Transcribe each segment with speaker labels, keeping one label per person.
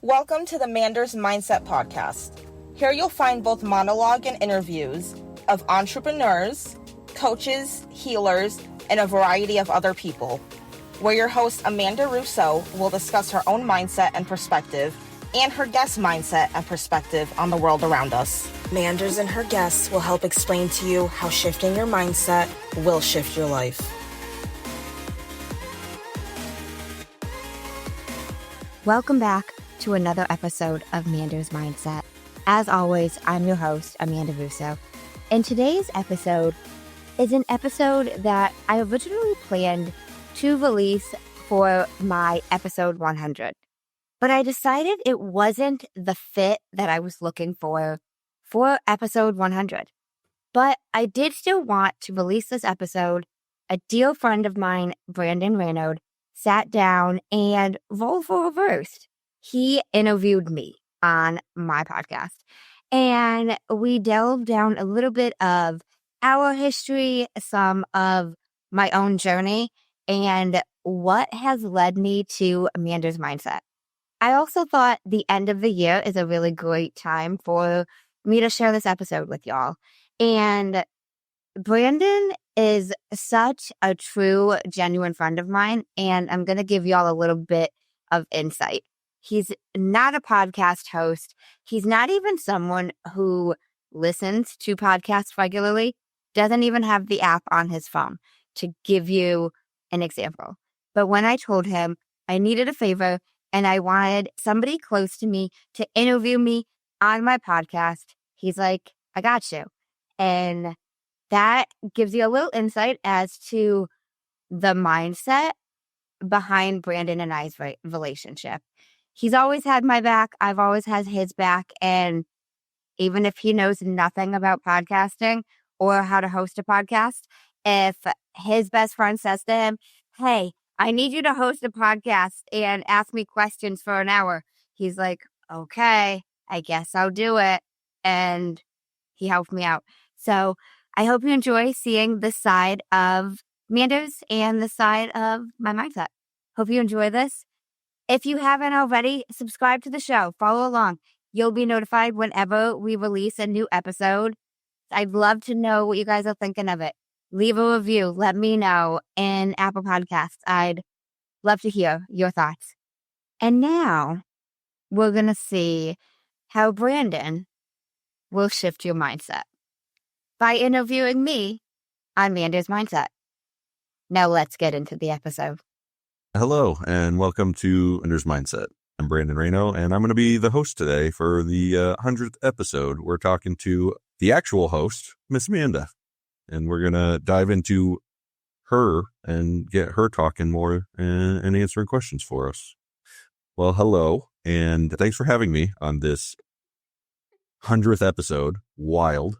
Speaker 1: Welcome to the Manders Mindset podcast. Here you'll find both monologue and interviews of entrepreneurs, coaches, healers, and a variety of other people, where your host Amanda Russo will discuss her own mindset and perspective and her guest mindset and perspective on the world around us. Manders and her guests will help explain to you how shifting your mindset will shift your life.
Speaker 2: Welcome back to another episode of Manders Mindset. As always, I'm your host, Amanda Russo. And today's episode is an episode that I originally planned to release for my episode 100. But I decided it wasn't the fit that I was looking for episode 100. But I did still want to release this episode. A dear friend of mine, Brandon Rainaud, sat down and rolled for reversed. He interviewed me on my podcast, and we delved down a little bit of our history, some of my own journey, and what has led me to Amanda's Mindset. I also thought the end of the year is a really great time for me to share this episode with y'all. And Brandon is such a true, genuine friend of mine, and I'm going to give y'all a little bit of insight. He's not a podcast host. He's not even someone who listens to podcasts regularly, doesn't even have the app on his phone, to give you an example. But when I told him I needed a favor and I wanted somebody close to me to interview me on my podcast, he's like, I got you. And that gives you a little insight as to the mindset behind Brandon and I's relationship. He's always had my back. I've always had his back. And even if he knows nothing about podcasting or how to host a podcast, if his best friend says to him, hey, I need you to host a podcast and ask me questions for an hour, he's like, okay, I guess I'll do it. And he helped me out. So I hope you enjoy seeing the side of Manders and the side of my mindset. Hope you enjoy this. If you haven't already, subscribe to the show. Follow along. You'll be notified whenever we release a new episode. I'd love to know what you guys are thinking of it. Leave a review. Let me know in Apple Podcasts. I'd love to hear your thoughts. And now we're going to see how Brandon will shift your mindset by interviewing me on Manders Mindset. Now let's get into the episode.
Speaker 3: Hello, and welcome to Manders Mindset. I'm Brandon Raino, and I'm going to be the host today for the 100th episode. We're talking to the actual host, Miss Amanda, and we're going to dive into her and get her talking more and answering questions for us. Well, hello, and thanks for having me on this 100th episode. Wild.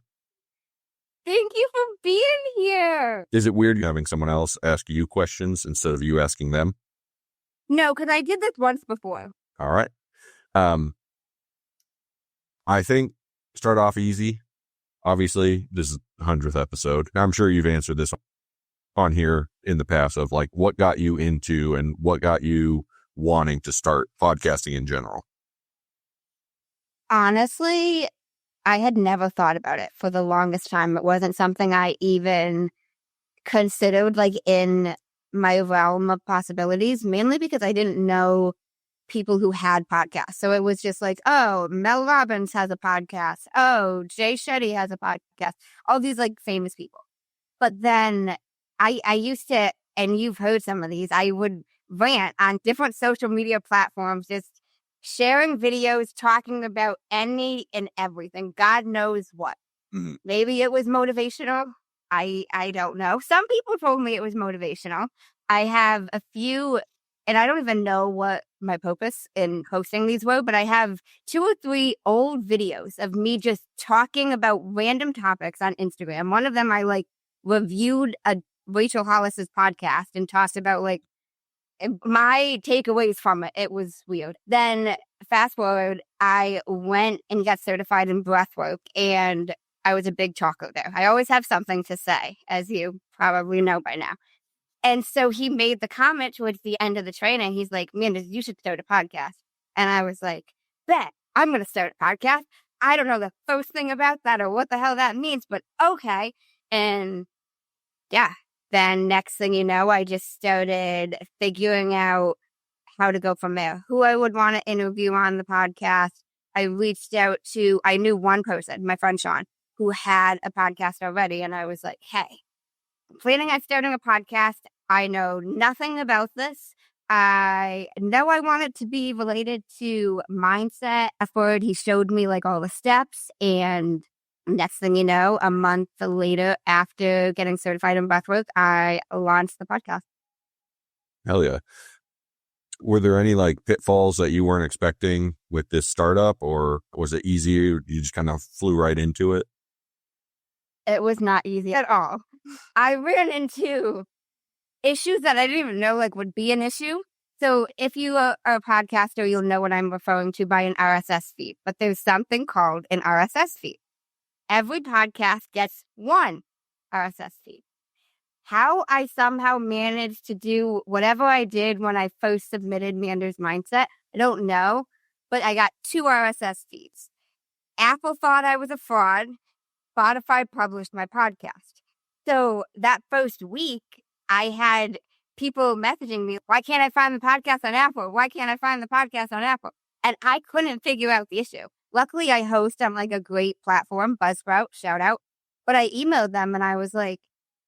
Speaker 2: Thank you for being here.
Speaker 3: Is it weird having someone else ask you questions instead of you asking them?
Speaker 2: No, because I did this once before.
Speaker 3: All right. I think start off easy. Obviously, this is the 100th episode. I'm sure you've answered this on here in the past of like what got you into and what got you wanting to start podcasting in general.
Speaker 2: Honestly, I had never thought about it for the longest time. It wasn't something I even considered like in my realm of possibilities, mainly because I didn't know people who had podcasts. So it was just like, oh, Mel Robbins has a podcast. Oh, Jay Shetty has a podcast. All these like famous people. But then I used to, and you've heard some of these, I would rant on different social media platforms, just sharing videos, talking about any and everything. God knows what.
Speaker 3: Mm-hmm.
Speaker 2: Maybe it was motivational. I don't know. Some people told me it was motivational. I have a few, and I don't even know what my purpose in hosting these were, but I have 2 or 3 old videos of me just talking about random topics on Instagram. One of them I like reviewed a Rachel Hollis's podcast and talked about like my takeaways from it. It was weird. Then fast forward, I went and got certified in Breathwork, and I was a big talker there. I always have something to say, as you probably know by now. And so he made the comment towards the end of the training. He's like, man, you should start a podcast. And I was like, bet, I'm going to start a podcast. I don't know the first thing about that or what the hell that means, but okay. And yeah, then next thing you know, I just started figuring out how to go from there, who I would want to interview on the podcast. I reached out to, I knew one person, my friend Sean, who had a podcast already. And I was like, hey, I'm planning on starting a podcast. I know nothing about this. I know I want it to be related to mindset. Afterward, he showed me like all the steps. And next thing you know, a month later, after getting certified in breathwork, I launched the podcast.
Speaker 3: Hell yeah. Were there any like pitfalls that you weren't expecting with this startup, or was it easy? You just kind of flew right into it?
Speaker 2: It was not easy at all. I ran into issues that I didn't even know like would be an issue. So if you are a podcaster, you'll know what I'm referring to by an RSS feed. But there's something called an RSS feed. Every podcast gets one RSS feed. How I somehow managed to do whatever I did when I first submitted Manders Mindset, I don't know. But I got 2 RSS feeds. Apple thought I was a fraud. Spotify published my podcast. So that first week, I had people messaging me, why can't I find the podcast on Apple? Why can't I find the podcast on Apple? And I couldn't figure out the issue. Luckily, I host on like a great platform, Buzzsprout, shout out. But I emailed them and I was like,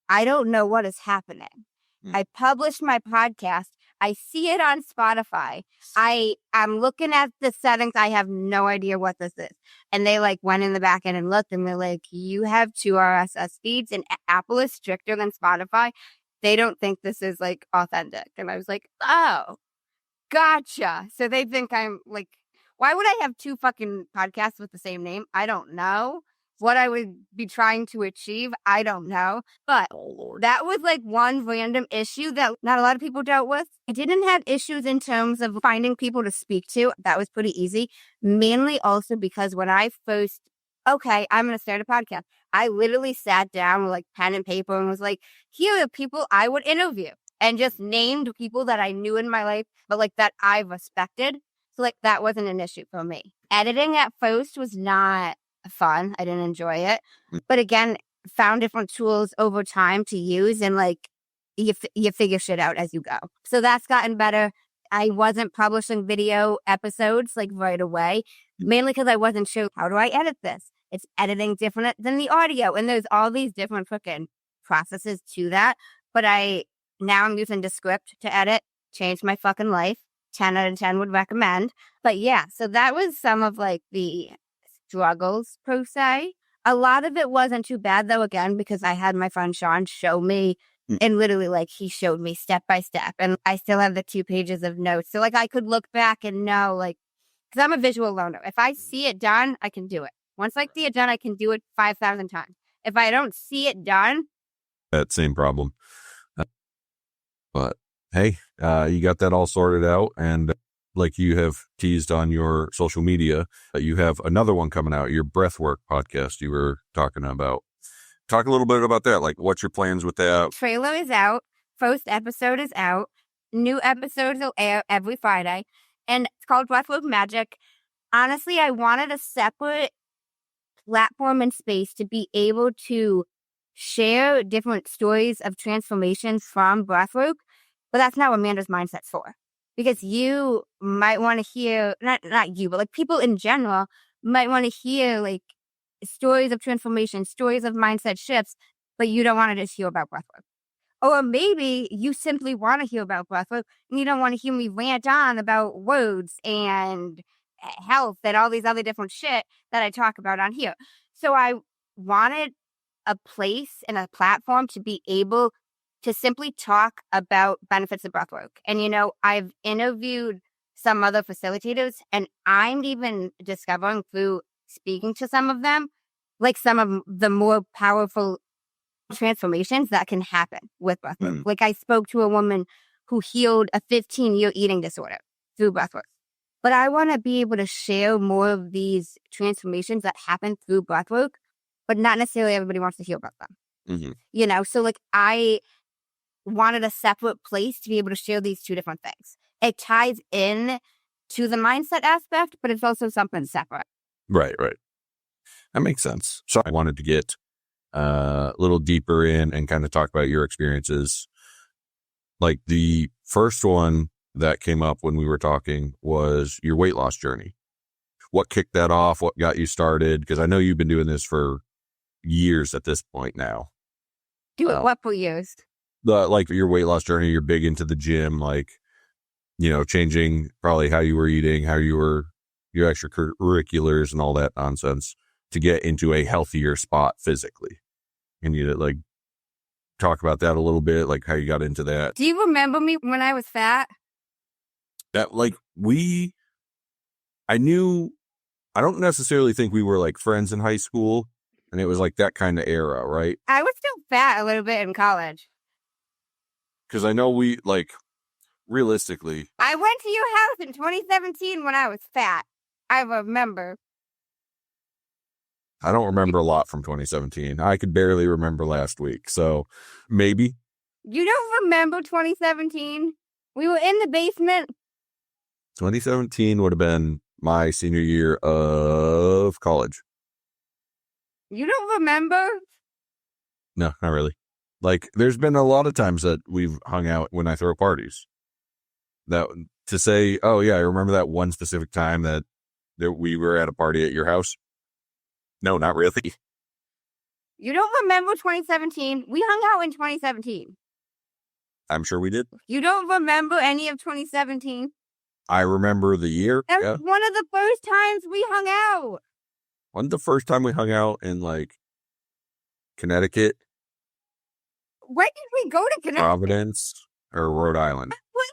Speaker 2: I don't know what is happening. I published my podcast. I see it on Spotify. I'm looking at the settings. I have no idea what this is. And they like went in the back end and looked and they're like, you have 2 RSS feeds and Apple is stricter than Spotify. They don't think this is like authentic. And I was like, oh, gotcha. So they think I'm like, why would I have 2 fucking podcasts with the same name? I don't know. What I would be trying to achieve, I don't know. But that was like one random issue that not a lot of people dealt with. I didn't have issues in terms of finding people to speak to. That was pretty easy. Mainly also because when I first, okay, I'm going to start a podcast, I literally sat down with like pen and paper and was like, here are people I would interview. And just named people that I knew in my life, but like that I respected. So like that wasn't an issue for me. Editing at first was not fun. I didn't enjoy it. But again, found different tools over time to use and like you figure shit out as you go. So that's gotten better. I wasn't publishing video episodes like right away, mainly because I wasn't sure, how do I edit this? It's editing different than the audio. And there's all these different freaking processes to that. But now I'm using Descript to edit, changed my fucking life. 10 out of 10 would recommend. But yeah, so that was some of like the struggles per se. A lot of it wasn't too bad though, again, because I had my friend Sean show me and literally like he showed me step by step and I still have the 2 pages of notes. So like I could look back and know like, because I'm a visual learner. If I see it done, I can do it. Once I see it done, I can do it 5,000 times. If I don't see it done.
Speaker 3: That same problem. But hey, you got that all sorted out. And like you have teased on your social media, you have another one coming out, your Breathwork podcast you were talking about. Talk a little bit about that. Like, what's your plans with that?
Speaker 2: Trailer is out. First episode is out. New episodes will air every Friday. And it's called Breathwork Magic. Honestly, I wanted a separate platform and space to be able to share different stories of transformations from breathwork. But that's not what Manders Mindset's for. Because you might want to hear, not you, but like people in general might want to hear like stories of transformation, stories of mindset shifts, but you don't want to just hear about breathwork. Or maybe you simply want to hear about breathwork and you don't want to hear me rant on about words and health and all these other different shit that I talk about on here. So I wanted a place and a platform to be able to simply talk about benefits of breathwork. And, you know, I've interviewed some other facilitators and I'm even discovering through speaking to some of them, like some of the more powerful transformations that can happen with breathwork. Like I spoke to a woman who healed a 15-year eating disorder through breathwork. But I want to be able to share more of these transformations that happen through breathwork, but not necessarily everybody wants to hear about them. You know, so like I wanted a separate place to be able to share these 2 different things. It ties in to the mindset aspect, but it's also something separate.
Speaker 3: Right. That makes sense. So I wanted to get a little deeper in and kind of talk about your experiences. Like the first one that came up when we were talking was your weight loss journey. What kicked that off? What got you started? Because I know you've been doing this for years at this point now.
Speaker 2: What for years?
Speaker 3: Like your weight loss journey, you're big into the gym, like, changing probably how you were eating, how you were, your extracurriculars and all that nonsense to get into a healthier spot physically. Can you like talk about that a little bit, like how you got into that?
Speaker 2: Do you remember me when I was fat?
Speaker 3: That like I don't necessarily think we were like friends in high school, and it was like that kind of era, right?
Speaker 2: I was still fat a little bit in college.
Speaker 3: Because I know we like realistically.
Speaker 2: I went to your house in 2017 when I was fat. I remember.
Speaker 3: I don't remember a lot from 2017. I could barely remember last week, so maybe.
Speaker 2: You don't remember 2017? We were in the basement.
Speaker 3: 2017 would have been my senior year of college.
Speaker 2: You don't remember?
Speaker 3: No, not really. Like, there's been a lot of times that we've hung out when I throw parties. That to say, oh yeah, I remember that one specific time that we were at a party at your house. No, not really.
Speaker 2: You don't remember 2017? We hung out in 2017.
Speaker 3: I'm sure we did.
Speaker 2: You don't remember any of 2017?
Speaker 3: I remember the year.
Speaker 2: That was one of the first times we hung out.
Speaker 3: Wasn't the first time we hung out in like Connecticut?
Speaker 2: When did we go to Connecticut?
Speaker 3: Providence or Rhode Island?
Speaker 2: That was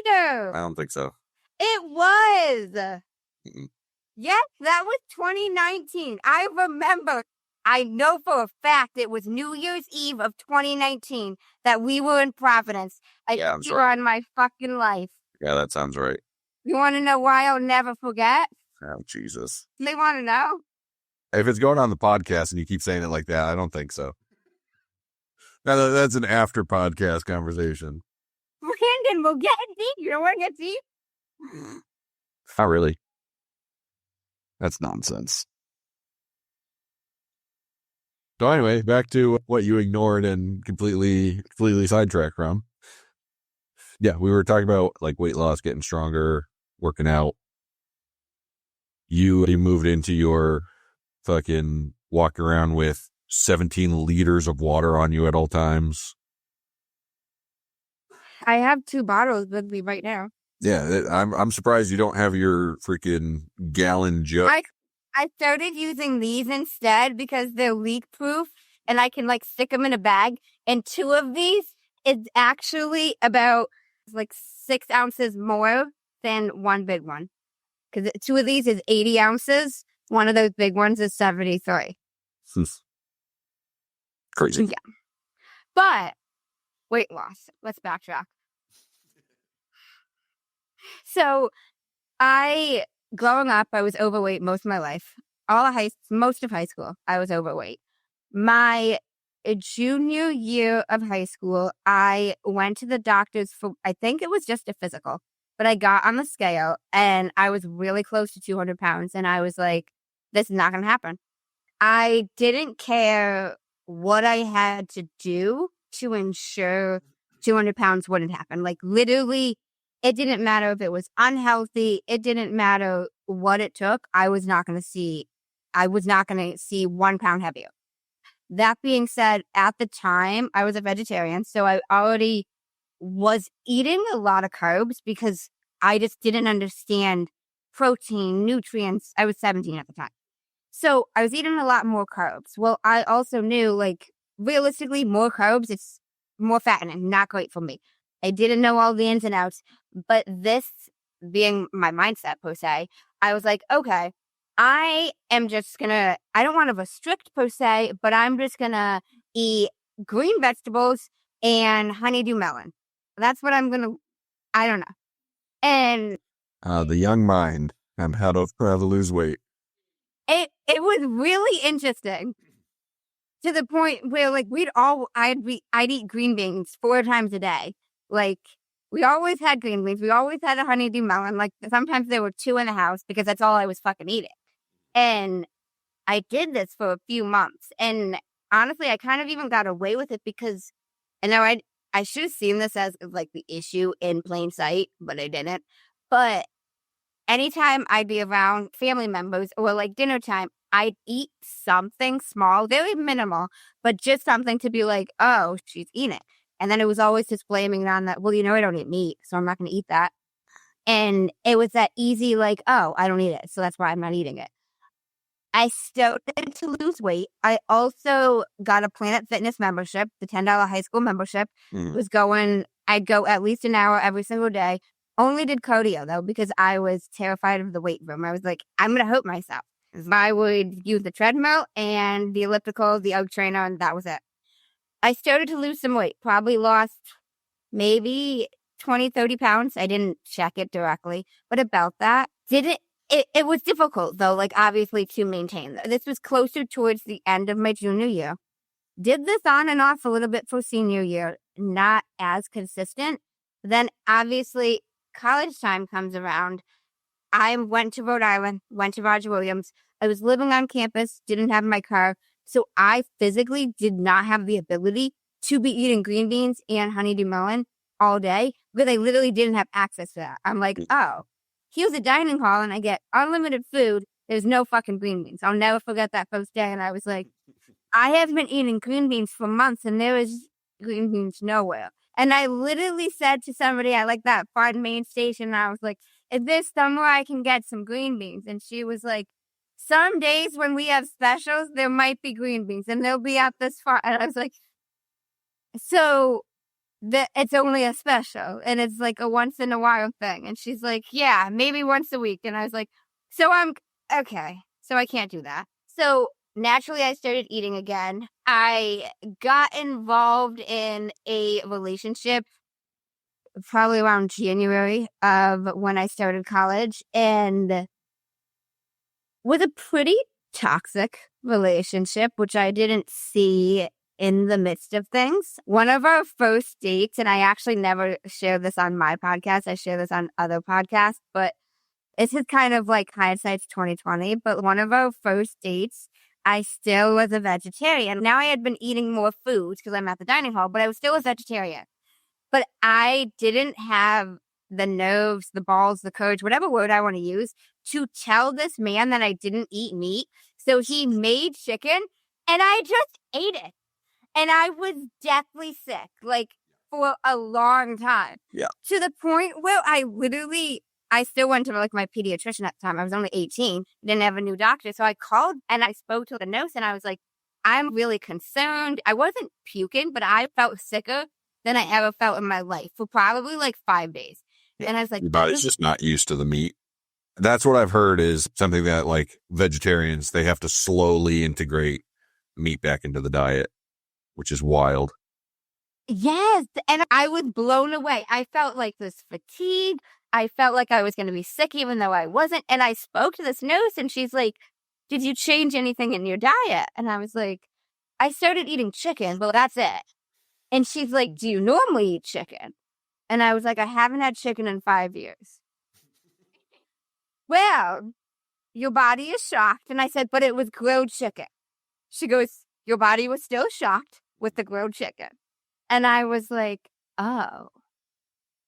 Speaker 2: later.
Speaker 3: I don't think so.
Speaker 2: It was.
Speaker 3: Mm-mm.
Speaker 2: Yes, that was 2019. I remember. I know for a fact it was New Year's Eve of 2019 that we were in Providence. I swear on my fucking life.
Speaker 3: Yeah, that sounds right.
Speaker 2: You want to know why I'll never forget?
Speaker 3: Oh, Jesus.
Speaker 2: They want to know?
Speaker 3: If it's going on the podcast and you keep saying it like that, I don't think so. Now, that's an after podcast conversation.
Speaker 2: Brandon, we'll get deep. You don't want to get deep?
Speaker 3: Not really. That's nonsense. So anyway, back to what you ignored and completely sidetracked from. Yeah, we were talking about like weight loss, getting stronger, working out. You moved into your fucking walk around with 17 liters of water on you at all times.
Speaker 2: I have 2 bottles with me right now.
Speaker 3: Yeah, I'm surprised you don't have your freaking gallon jug.
Speaker 2: I started using these instead because they're leak proof and I can like stick them in a bag. And 2 of these is actually about like 6 ounces more than one big one. Because 2 of these is 80 ounces. One of those big ones is 73.
Speaker 3: Crazy.
Speaker 2: Yeah. But weight loss. Let's backtrack. So growing up, I was overweight most of my life. Most of high school, I was overweight. My junior year of high school, I went to the doctors for, I think it was just a physical, but I got on the scale and I was really close to 200 pounds. And I was like, this is not going to happen. I didn't care what I had to do to ensure 200 pounds wouldn't happen. Like literally, it didn't matter if it was unhealthy. It didn't matter what it took. I was not going to see 1 pound heavier. That being said, at the time, I was a vegetarian. So I already was eating a lot of carbs because I just didn't understand protein, nutrients. I was 17 at the time. So I was eating a lot more carbs. Well, I also knew like realistically more carbs, it's more fattening, not great for me. I didn't know all the ins and outs, but this being my mindset per se, I was like, okay, I don't want to restrict per se, but I'm just going to eat green vegetables and honeydew melon. That's what I don't know. And
Speaker 3: the young mind and how to lose weight.
Speaker 2: It was really interesting to the point where like I'd eat green beans 4 times a day. Like We always had green beans. We always had a honeydew melon. Like, sometimes there were 2 in the house because that's all I was fucking eating. And I did this for a few months. And honestly, I kind of even got away with it because, and now I should have seen this as like the issue in plain sight, but I didn't. But anytime I'd be around family members or like dinner time, I'd eat something small, very minimal, but just something to be like, oh, she's eating. And then it was always just blaming it on that, well, I don't eat meat, so I'm not going to eat that. And it was that easy, like, oh, I don't eat it, so that's why I'm not eating it. I started to lose weight. I also got a Planet Fitness membership, the $10 high school membership. I'd go at least an hour every single day. Only did cardio, though, because I was terrified of the weight room. I was like, I'm going to hurt myself. I would use the treadmill and the elliptical, the UGG trainer, and that was it. I started to lose some weight, probably lost maybe 20, 30 pounds. I didn't check it directly, but about that. It was difficult, though, like, obviously, to maintain. This was closer towards the end of my junior year. Did this on and off a little bit for senior year, not as consistent. Then, obviously, college time comes around. I went to Rhode Island, went to Roger Williams. I was living on campus, didn't have my car. So I physically did not have the ability to be eating green beans and honeydew melon all day because I literally didn't have access to that. I'm like, oh, here's a dining hall and I get unlimited food. There's no fucking green beans. I'll never forget that first day. And I was like, I have been eating green beans for months and there is green beans nowhere. And I literally said to somebody at like that Ford main station, and I was like, is there somewhere I can get some green beans? And she was like, some days when we have specials, there might be green beans and they'll be out this far. And I was like, so it's only a special and it's like a once in a while thing. And she's like, yeah, maybe once a week. And I was like, so I'm okay. So I can't do that. So naturally I started eating again. I got involved in a relationship probably around January of when I started college, and was a pretty toxic relationship, which I didn't see in the midst of things. One of our first dates, and I actually never share this on my podcast, I share this on other podcasts, but this is kind of like hindsight's 2020, but one of our first dates, I still was a vegetarian. Now I had been eating more foods because I'm at the dining hall, but I was still a vegetarian. But I didn't have the nerves, the balls, the courage, whatever word I want to use, to tell this man that I didn't eat meat. So he made chicken and I just ate it. And I was deathly sick, like for a long time. Yeah. To the point where I still went to like my pediatrician at the time. I was only 18, didn't have a new doctor. So I called and I spoke to the nurse and I was like, I'm really concerned. I wasn't puking, but I felt sicker than I ever felt in my life for probably like 5 days. And I was like,
Speaker 3: your body's just not used to the meat. That's what I've heard is something that like vegetarians, they have to slowly integrate meat back into the diet, which is wild.
Speaker 2: Yes. And I was blown away. I felt like this fatigue. I felt like I was going to be sick even though I wasn't. And I spoke to this nurse and she's like, did you change anything in your diet? And I was like, I started eating chicken, but that's it. And she's like, do you normally eat chicken? And I was like, I haven't had chicken in 5 years. Well, your body is shocked. And I said, but it was grilled chicken. She goes, your body was still shocked with the grilled chicken. And I was like, oh.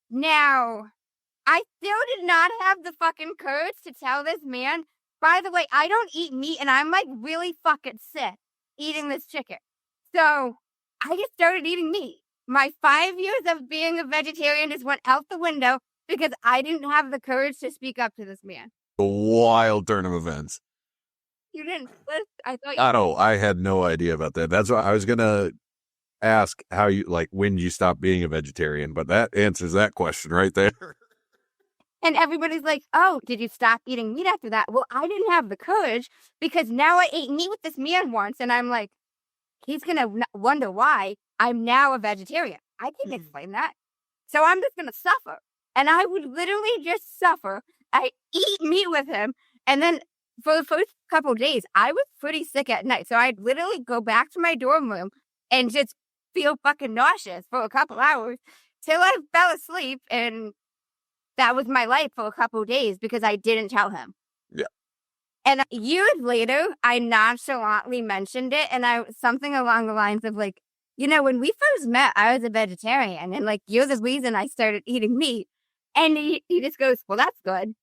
Speaker 2: Now, I still did not have the fucking courage to tell this man, by the way, I don't eat meat and I'm like really fucking sick eating this chicken. So I just started eating meat. My 5 years of being a vegetarian just went out the window because I didn't have the courage to speak up to this man.
Speaker 3: A wild turn of events.
Speaker 2: You didn't listen. I thought you
Speaker 3: I know. I had no idea about that. That's why I was going to ask how you, like, when you stop being a vegetarian, but that answers that question right there.
Speaker 2: And everybody's like, oh, did you stop eating meat after that? Well, I didn't have the courage because now I ate meat with this man once and I'm like, he's going to wonder why I'm now a vegetarian. I can't explain that. So I'm just going to suffer. And I would literally just suffer. I eat meat with him. And then for the first couple of days, I was pretty sick at night. So I'd literally go back to my dorm room and just feel fucking nauseous for a couple hours till I fell asleep, and that was my life for a couple of days because I didn't tell him.
Speaker 3: Yeah.
Speaker 2: And years later, I nonchalantly mentioned it, and something along the lines of like, when we first met, I was a vegetarian, and like, you're the reason I started eating meat. And he just goes, well, that's good.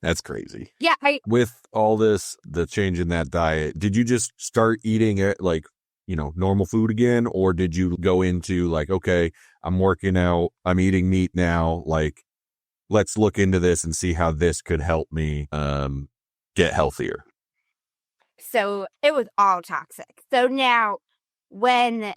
Speaker 3: That's crazy.
Speaker 2: Yeah.
Speaker 3: With all this, the change in that diet, did you just start eating it like, normal food again? Or did you go into like, okay, I'm working out, I'm eating meat now, like, let's look into this and see how this could help me get healthier?
Speaker 2: So it was all toxic. So now when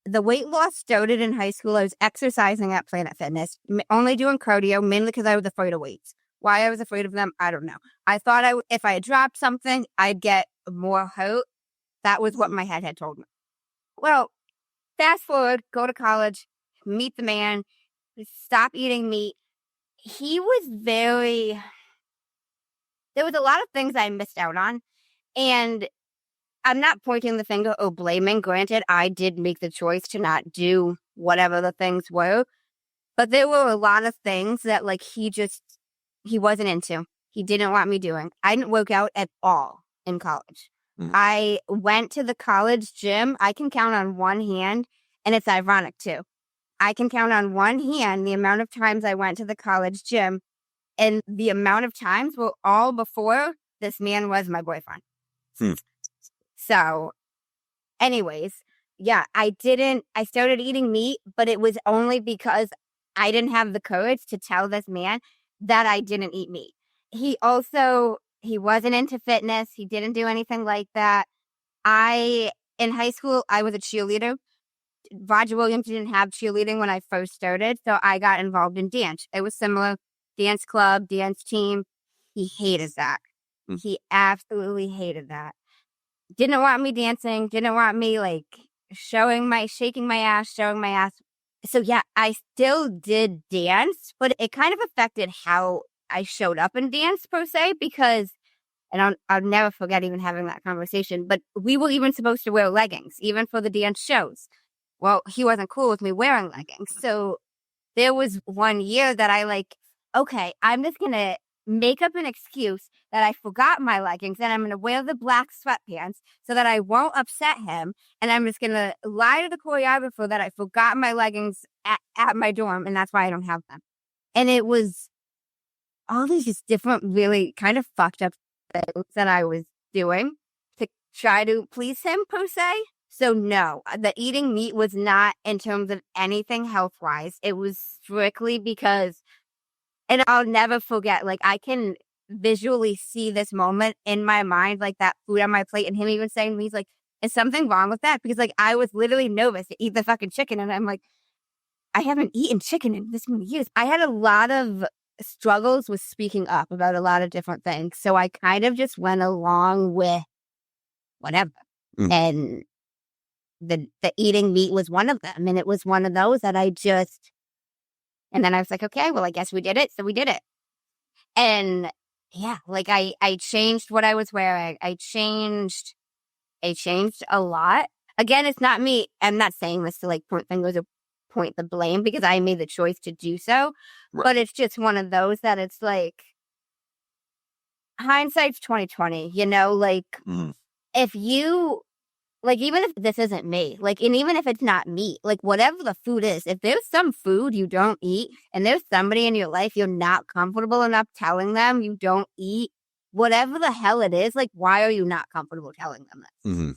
Speaker 2: the weight loss started in high school, I was exercising at Planet Fitness, only doing cardio, mainly because I was afraid of weights. Why I was afraid of them, I don't know. I thought if I dropped something, I'd get more hurt. That was what my head had told me. Well, fast forward, go to college, meet the man, stop eating meat. He was there was a lot of things I missed out on. And I'm not pointing the finger or blaming. Granted, I did make the choice to not do whatever the things were. But there were a lot of things that like he wasn't into. He didn't want me doing. I didn't work out at all in college. I went to the college gym. I can count on one hand, and it's ironic too. I can count on one hand the amount of times I went to the college gym, and the amount of times were all before this man was my boyfriend. So, anyways, yeah, I started eating meat, but it was only because I didn't have the courage to tell this man that I didn't eat meat. He wasn't into fitness. He didn't do anything like that. In high school, I was a cheerleader. Roger Williams didn't have cheerleading when I first started, so I got involved in dance. It was similar. Dance club, dance team. He hated that. He absolutely hated that. Didn't want me dancing. Didn't want me like shaking my ass, showing my ass. So yeah, I still did dance, but it kind of affected how I showed up in dance per se, because, and I'll never forget even having that conversation, but we were even supposed to wear leggings, even for the dance shows. Well, he wasn't cool with me wearing leggings. So there was one year that I like, okay, I'm just going to make up an excuse that I forgot my leggings, and I'm going to wear the black sweatpants so that I won't upset him. And I'm just going to lie to the choreographer that I forgot my leggings at my dorm, and that's why I don't have them. And it was all these just different, really kind of fucked up things that I was doing to try to please him, per se. So no, the eating meat was not in terms of anything health-wise. It was strictly because, and I'll never forget, like, I can visually see this moment in my mind, like that food on my plate, and him even saying to me, he's like, is something wrong with that? Because, like, I was literally nervous to eat the fucking chicken, and I'm like, I haven't eaten chicken in this many years. I had a lot of struggles with speaking up about a lot of different things, so I kind of just went along with whatever. And the eating meat was one of them, and it was one of those that and then I was like, okay, well, I guess we did it, so we did it. And yeah, like I changed what I was wearing. I changed a lot. Again, it's not me. I'm not saying this to like point fingers or point the blame, because I made the choice to do so. Right. But it's just one of those that it's like, hindsight's 20/20, like if you, like, even if this isn't me, like, and even if it's not meat, like, whatever the food is, if there's some food you don't eat and there's somebody in your life you're not comfortable enough telling them you don't eat, whatever the hell it is, like, why are you not comfortable telling them this?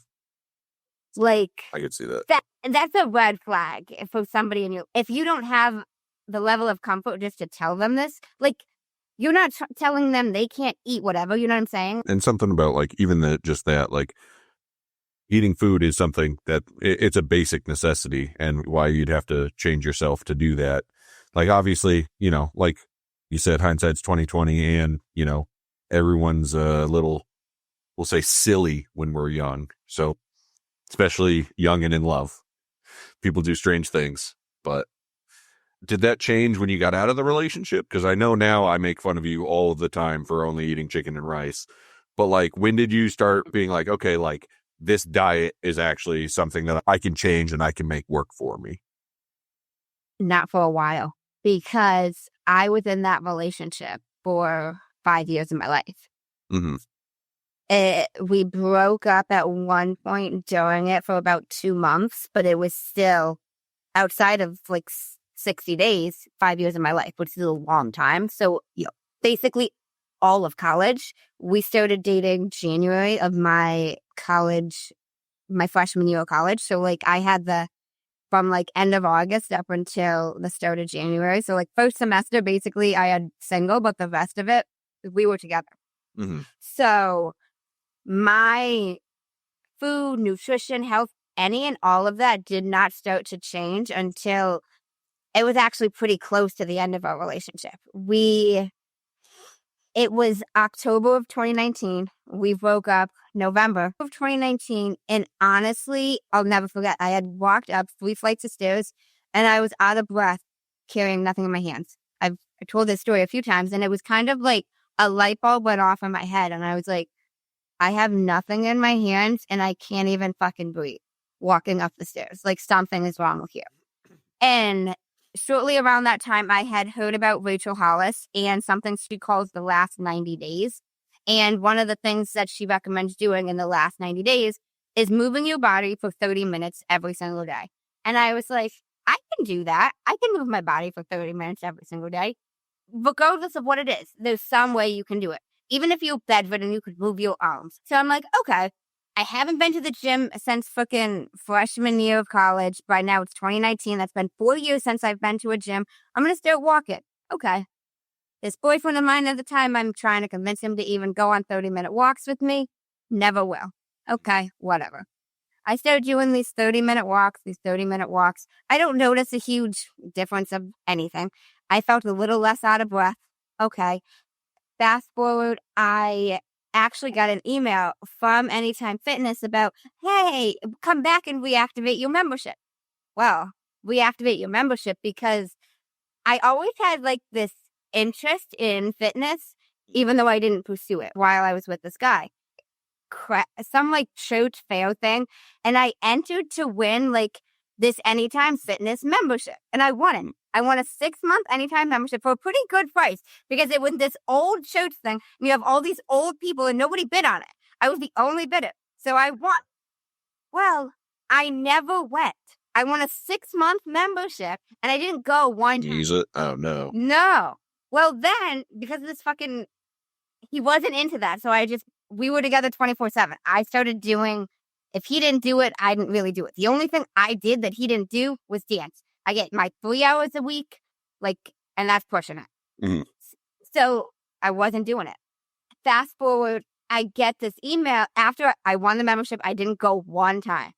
Speaker 2: Like,
Speaker 3: I could see that.
Speaker 2: That's a red flag for somebody in your, if you don't have the level of comfort just to tell them this, like, you're not telling them they can't eat whatever, you know what I'm saying?
Speaker 3: And something about, like, even that, like, eating food is something that it's a basic necessity, and why you'd have to change yourself to do that. Like, obviously, like you said, hindsight's 20/20, and, everyone's a little, we'll say, silly when we're young. So, especially young and in love, people do strange things. But did that change when you got out of the relationship? Because I know now I make fun of you all the time for only eating chicken and rice. But, like, when did you start being like, okay, like, this diet is actually something that I can change and I can make work for me?
Speaker 2: not for a while, because I was in that relationship for 5 years of my life.
Speaker 3: Mm-hmm.
Speaker 2: We broke up at one point during it for about 2 months, but it was still outside of like 60 days, 5 years of my life, which is a long time. So basically all of college. We started dating January of my freshman year of college. So like I had from like end of August up until the start of January. So like first semester, basically I had single, but the rest of it, we were together.
Speaker 3: Mm-hmm.
Speaker 2: So my food, nutrition, health, any and all of that did not start to change until it was actually pretty close to the end of our relationship. It was October of 2019. We broke up November of 2019. And honestly, I'll never forget. I had walked up 3 flights of stairs and I was out of breath, carrying nothing in my hands. I told this story a few times, and it was kind of like a light bulb went off in my head. And I was like, I have nothing in my hands and I can't even fucking breathe walking up the stairs. Like something is wrong here. And shortly around that time, I had heard about Rachel Hollis and something she calls the last 90 days. And one of the things that she recommends doing in the last 90 days is moving your body for 30 minutes every single day. And I was like, I can do that. I can move my body for 30 minutes every single day. Regardless of what it is, there's some way you can do it. Even if you're bedridden, you could move your arms. So I'm like, okay. I haven't been to the gym since fucking freshman year of college. By now it's 2019. That's been 4 years since I've been to a gym. I'm going to start walking. Okay. This boyfriend of mine at the time, I'm trying to convince him to even go on 30-minute walks with me. Never will. Okay, whatever. I started doing these 30-minute walks. I don't notice a huge difference of anything. I felt a little less out of breath. Okay. Fast forward, I actually got an email from Anytime Fitness about, hey, come back and reactivate your membership. Well, reactivate your membership because I always had like this interest in fitness, even though I didn't pursue it while I was with this guy. Some like church fair thing, and I entered to win like this Anytime Fitness membership, and I won it. I won a 6-month Anytime membership for a pretty good price because it was this old church thing. And you have all these old people and nobody bid on it. I was the only bidder. So I won. Well, I never went. I won a 6-month membership and I didn't go one time.
Speaker 3: Use it? Oh, no.
Speaker 2: No. Well, then, because of this he wasn't into that. So we were together 24/7. I started doing, if he didn't do it, I didn't really do it. The only thing I did that he didn't do was dance. I get my 3 hours a week, and that's pushing it.
Speaker 3: Mm-hmm.
Speaker 2: So I wasn't doing it. Fast forward, I get this email after I won the membership. I didn't go one time.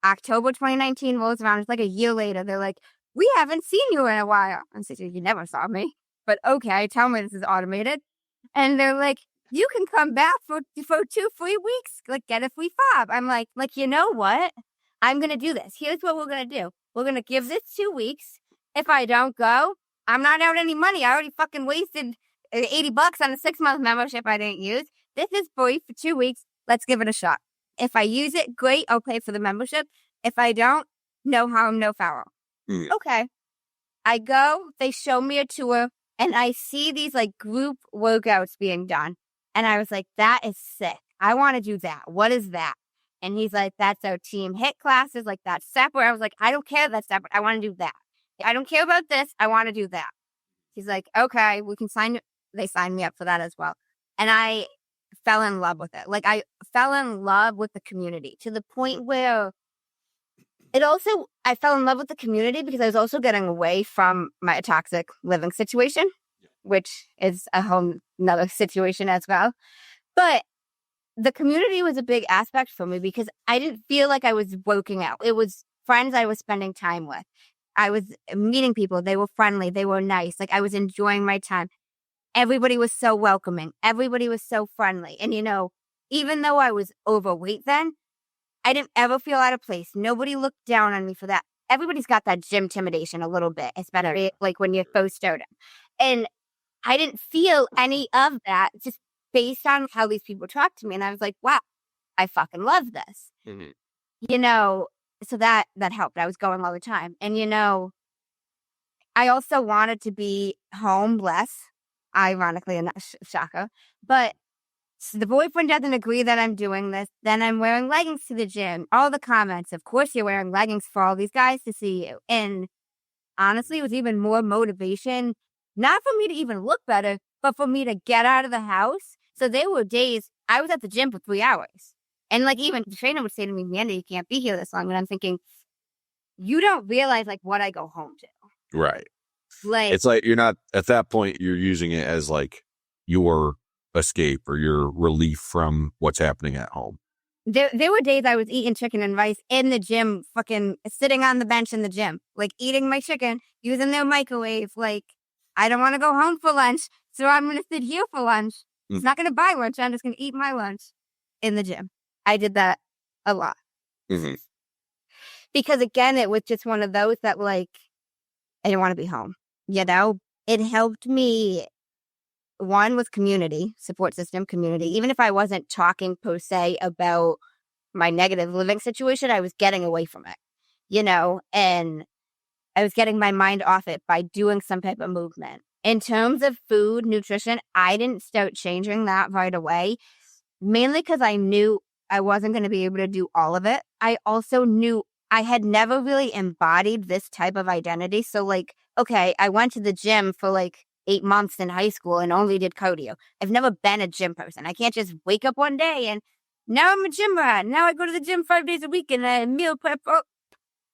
Speaker 2: October 2019 rolls around. It's like a year later. They're like, we haven't seen you in a while. I said, you never saw me. But okay, tell me this is automated. And they're like, you can come back for 2 free weeks. Like, get a free fob. I'm like, you know what? I'm going to do this. Here's what we're going to do. We're going to give this 2 weeks. If I don't go, I'm not out any money. I already fucking wasted $80 on a 6-month membership I didn't use. This is free for 2 weeks. Let's give it a shot. If I use it, great. I'll pay for the membership. If I don't, no harm, no foul. Okay. I go. They show me a tour. And I see these like group workouts being done. And I was like, that is sick. I want to do that. What is that? And he's like, that's our team HIIT classes. Like, that's separate. I was like, I don't care that's separate. I want to do that. I don't care about this. I want to do that. He's like, okay, we can sign you. They signed me up for that as well. And I fell in love with it. Like, I fell in love with the community to the point where I fell in love with the community because I was also getting away from my toxic living situation, which is a whole nother situation as well. But the community was a big aspect for me because I didn't feel like I was working out. It was friends I was spending time with. I was meeting people. They were friendly. They were nice. Like, I was enjoying my time. Everybody was so welcoming. Everybody was so friendly. And, even though I was overweight then, I didn't ever feel out of place. Nobody looked down on me for that. Everybody's got that gym intimidation a little bit, especially like when you first started. And I didn't feel any of that just based on how these people talked to me. And I was like, wow, I fucking love this.
Speaker 3: Mm-hmm.
Speaker 2: So that helped. I was going all the time. And, I also wanted to be home less, ironically enough, shocker. But the boyfriend doesn't agree that I'm doing this. Then I'm wearing leggings to the gym. All the comments, of course you're wearing leggings for all these guys to see you. And honestly, it was even more motivation, not for me to even look better, but for me to get out of the house. So there were days I was at the gym for 3 hours. And like even the trainer would say to me, Amanda, you can't be here this long. And I'm thinking, you don't realize like what I go home to.
Speaker 3: Right.
Speaker 2: Like,
Speaker 3: it's like you're not, at that point, you're using it as like your escape or your relief from what's happening at home.
Speaker 2: There were days I was eating chicken and rice in the gym, fucking sitting on the bench in the gym, like eating my chicken, using their microwave. Like, I don't want to go home for lunch, so I'm going to sit here for lunch. It's not going to buy lunch. I'm just going to eat my lunch in the gym. I did that a lot.
Speaker 3: Mm-hmm.
Speaker 2: Because again, it was just one of those that like, I didn't want to be home. You know, it helped me. One was community, support system, community. Even if I wasn't talking per se about my negative living situation, I was getting away from it, you know, and I was getting my mind off it by doing some type of movement. In terms of food, nutrition, I didn't start changing that right away, mainly because I knew I wasn't going to be able to do all of it. I also knew I had never really embodied this type of identity. So like, okay, I went to the gym for like 8 months in high school and only did cardio. I've never been a gym person. I can't just wake up one day and now I'm a gym rat. Now I go to the gym 5 days a week and I meal prep.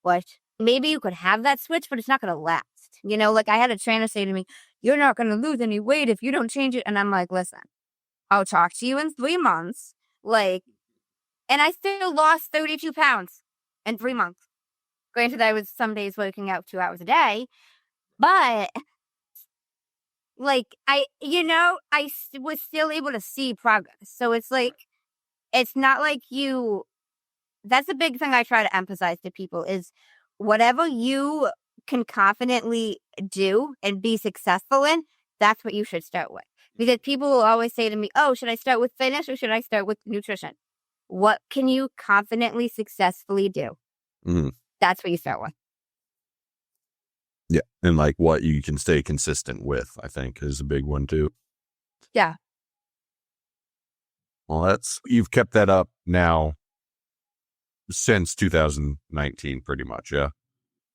Speaker 2: What? Maybe you could have that switch, but it's not going to last. You know, like I had a trainer say to me, you're not going to lose any weight if you don't change it. And I'm like, listen, I'll talk to you in 3 months. Like, and I still lost 32 pounds in 3 months. Granted, I was some days working out 2 hours a day, but like I was still able to see progress. So it's like, it's not like you, that's the big thing I try to emphasize to people is whatever you can confidently do and be successful in, that's what you should start with. Because people will always say to me, oh, should I start with fitness or should I start with nutrition? What can you confidently, successfully do?
Speaker 3: Mm-hmm.
Speaker 2: That's what you start with.
Speaker 3: Yeah. And like what you can stay consistent with, I think, is a big one too.
Speaker 2: Yeah.
Speaker 3: Well, you've kept that up now since 2019, pretty much. Yeah.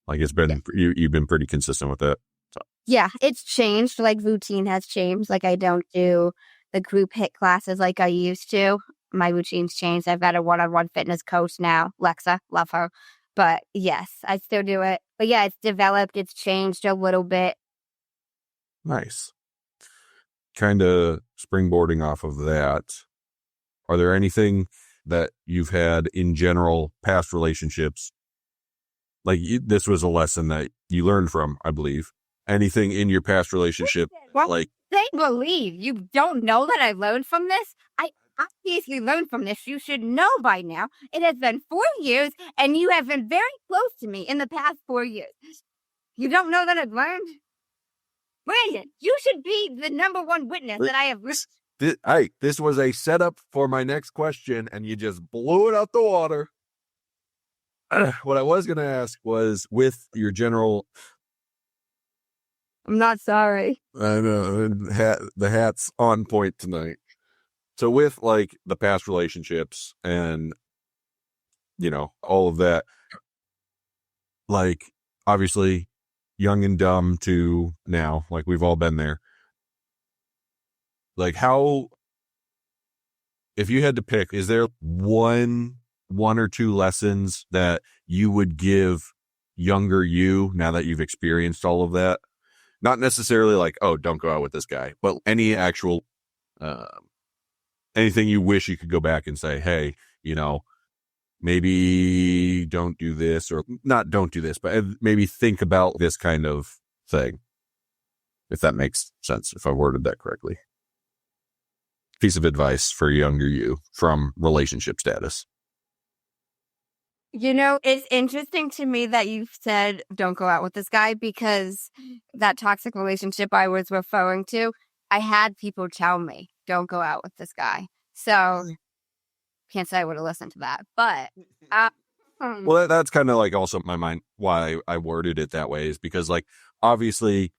Speaker 3: Like it's been, you've been pretty consistent with it. So.
Speaker 2: Yeah. It's changed. Like routine has changed. Like I don't do the group HIIT classes like I used to. My routine's changed. I've got a one-on-one fitness coach now, Lexa, love her. But yes, I still do it. But yeah, it's developed. It's changed a little bit.
Speaker 3: Nice. Kind of springboarding off of that. Are there anything that you've had in general, past relationships? Like this was a lesson that you learned from, I believe. Anything in your past relationship?
Speaker 2: Well,
Speaker 3: like
Speaker 2: they believe you don't know that I learned from this. I obviously learned from this. You should know by now. It has been 4 years, and you have been very close to me in the past 4 years. You don't know that I've learned? Brandon, you should be the number one witness that I have learned.
Speaker 3: This was a setup for my next question, and you just blew it out the water. What I was going to ask was with your general...
Speaker 2: I'm not sorry.
Speaker 3: I know. The hat's on point tonight. So with like the past relationships and, you know, all of that, like obviously young and dumb to now, like we've all been there. Like how, if you had to pick, is there one or two lessons that you would give younger you now that you've experienced all of that? Not necessarily like, oh, don't go out with this guy, but any actual, anything you wish you could go back and say, hey, you know, maybe don't do this, or not don't do this, but maybe think about this kind of thing. If that makes sense, if I worded that correctly. Piece of advice for younger you from relationship status.
Speaker 2: You know, it's interesting to me that you said don't go out with this guy, because that toxic relationship I was referring to, I had people tell me don't go out with this guy. So can't say I would have listened to that, but
Speaker 3: well, that's kind of like also my mind why I worded it that way is because like obviously,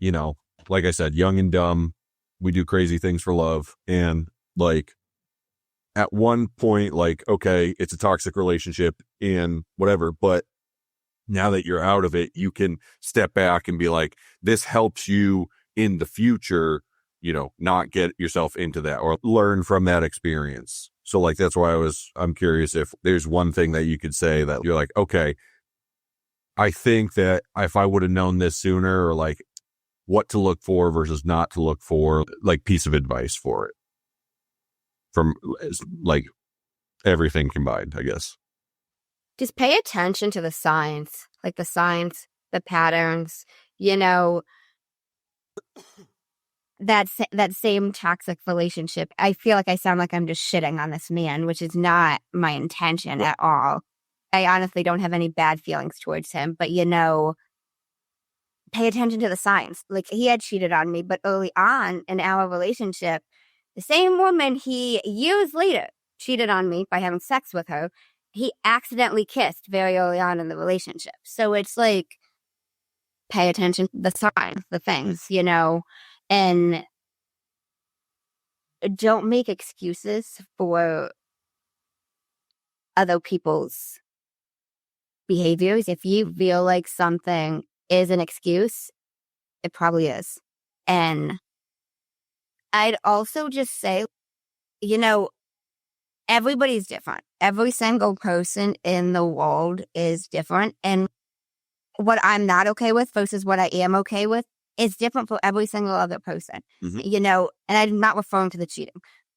Speaker 3: like I said, young and dumb, we do crazy things for love. And like at one point, like, okay, it's a toxic relationship and whatever, but now that you're out of it, you can step back and be like, this helps you in the future, not get yourself into that or learn from that experience. So like, that's why I'm curious if there's one thing that you could say that you're like, okay, I think that if I would have known this sooner, or like what to look for versus not to look for, like piece of advice for it from like everything combined, I guess.
Speaker 2: Just pay attention to the signs, the patterns, that same toxic relationship. I feel like I sound like I'm just shitting on this man, which is not my intention at all. I honestly don't have any bad feelings towards him, but pay attention to the signs. Like, he had cheated on me, but early on in our relationship, the same woman he years later cheated on me by having sex with her, he accidentally kissed very early on in the relationship. So it's like, pay attention to the signs, the things, and don't make excuses for other people's behaviors. If you feel like something is an excuse, it probably is. And I'd also just say, everybody's different. Every single person in the world is different. And what I'm not okay with versus what I am okay with is different for every single other person, and I'm not referring to the cheating.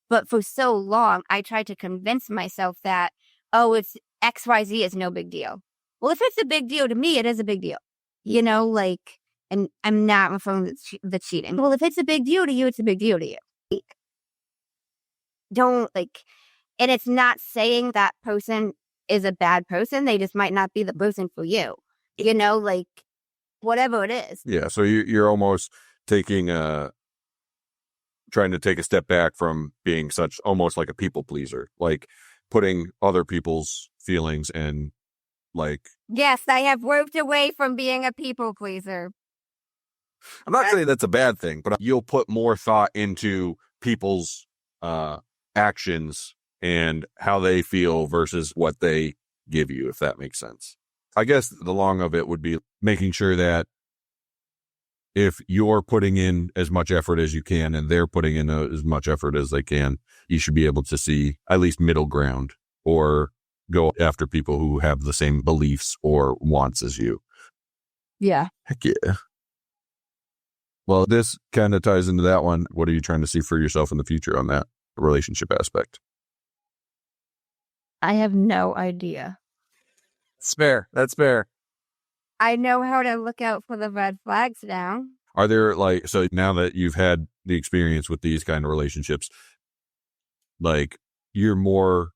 Speaker 2: But for so long, I tried to convince myself that, it's XYZ is no big deal. Well, if it's a big deal to me, it is a big deal, and I'm not referring to the cheating. Well, if it's a big deal to you, it's a big deal to you. Don't and it's not saying that person is a bad person. They just might not be the person for you, whatever it is.
Speaker 3: Yeah. So you're almost trying to take a step back from being almost like a people pleaser, like putting other people's feelings and like.
Speaker 2: Yes, I have moved away from being a people pleaser.
Speaker 3: I'm not saying that's a bad thing, but you'll put more thought into people's actions and how they feel versus what they give you, if that makes sense. I guess the long of it would be making sure that if you're putting in as much effort as you can and they're putting in as much effort as they can, you should be able to see at least middle ground or go after people who have the same beliefs or wants as you.
Speaker 2: Yeah.
Speaker 3: Heck yeah. Well, this kind of ties into that one. What are you trying to see for yourself in the future on that relationship aspect?
Speaker 2: I have no idea.
Speaker 3: It's fair. That's fair.
Speaker 2: I know how to look out for the red flags now.
Speaker 3: Are there so now that you've had the experience with these kind of relationships, you're more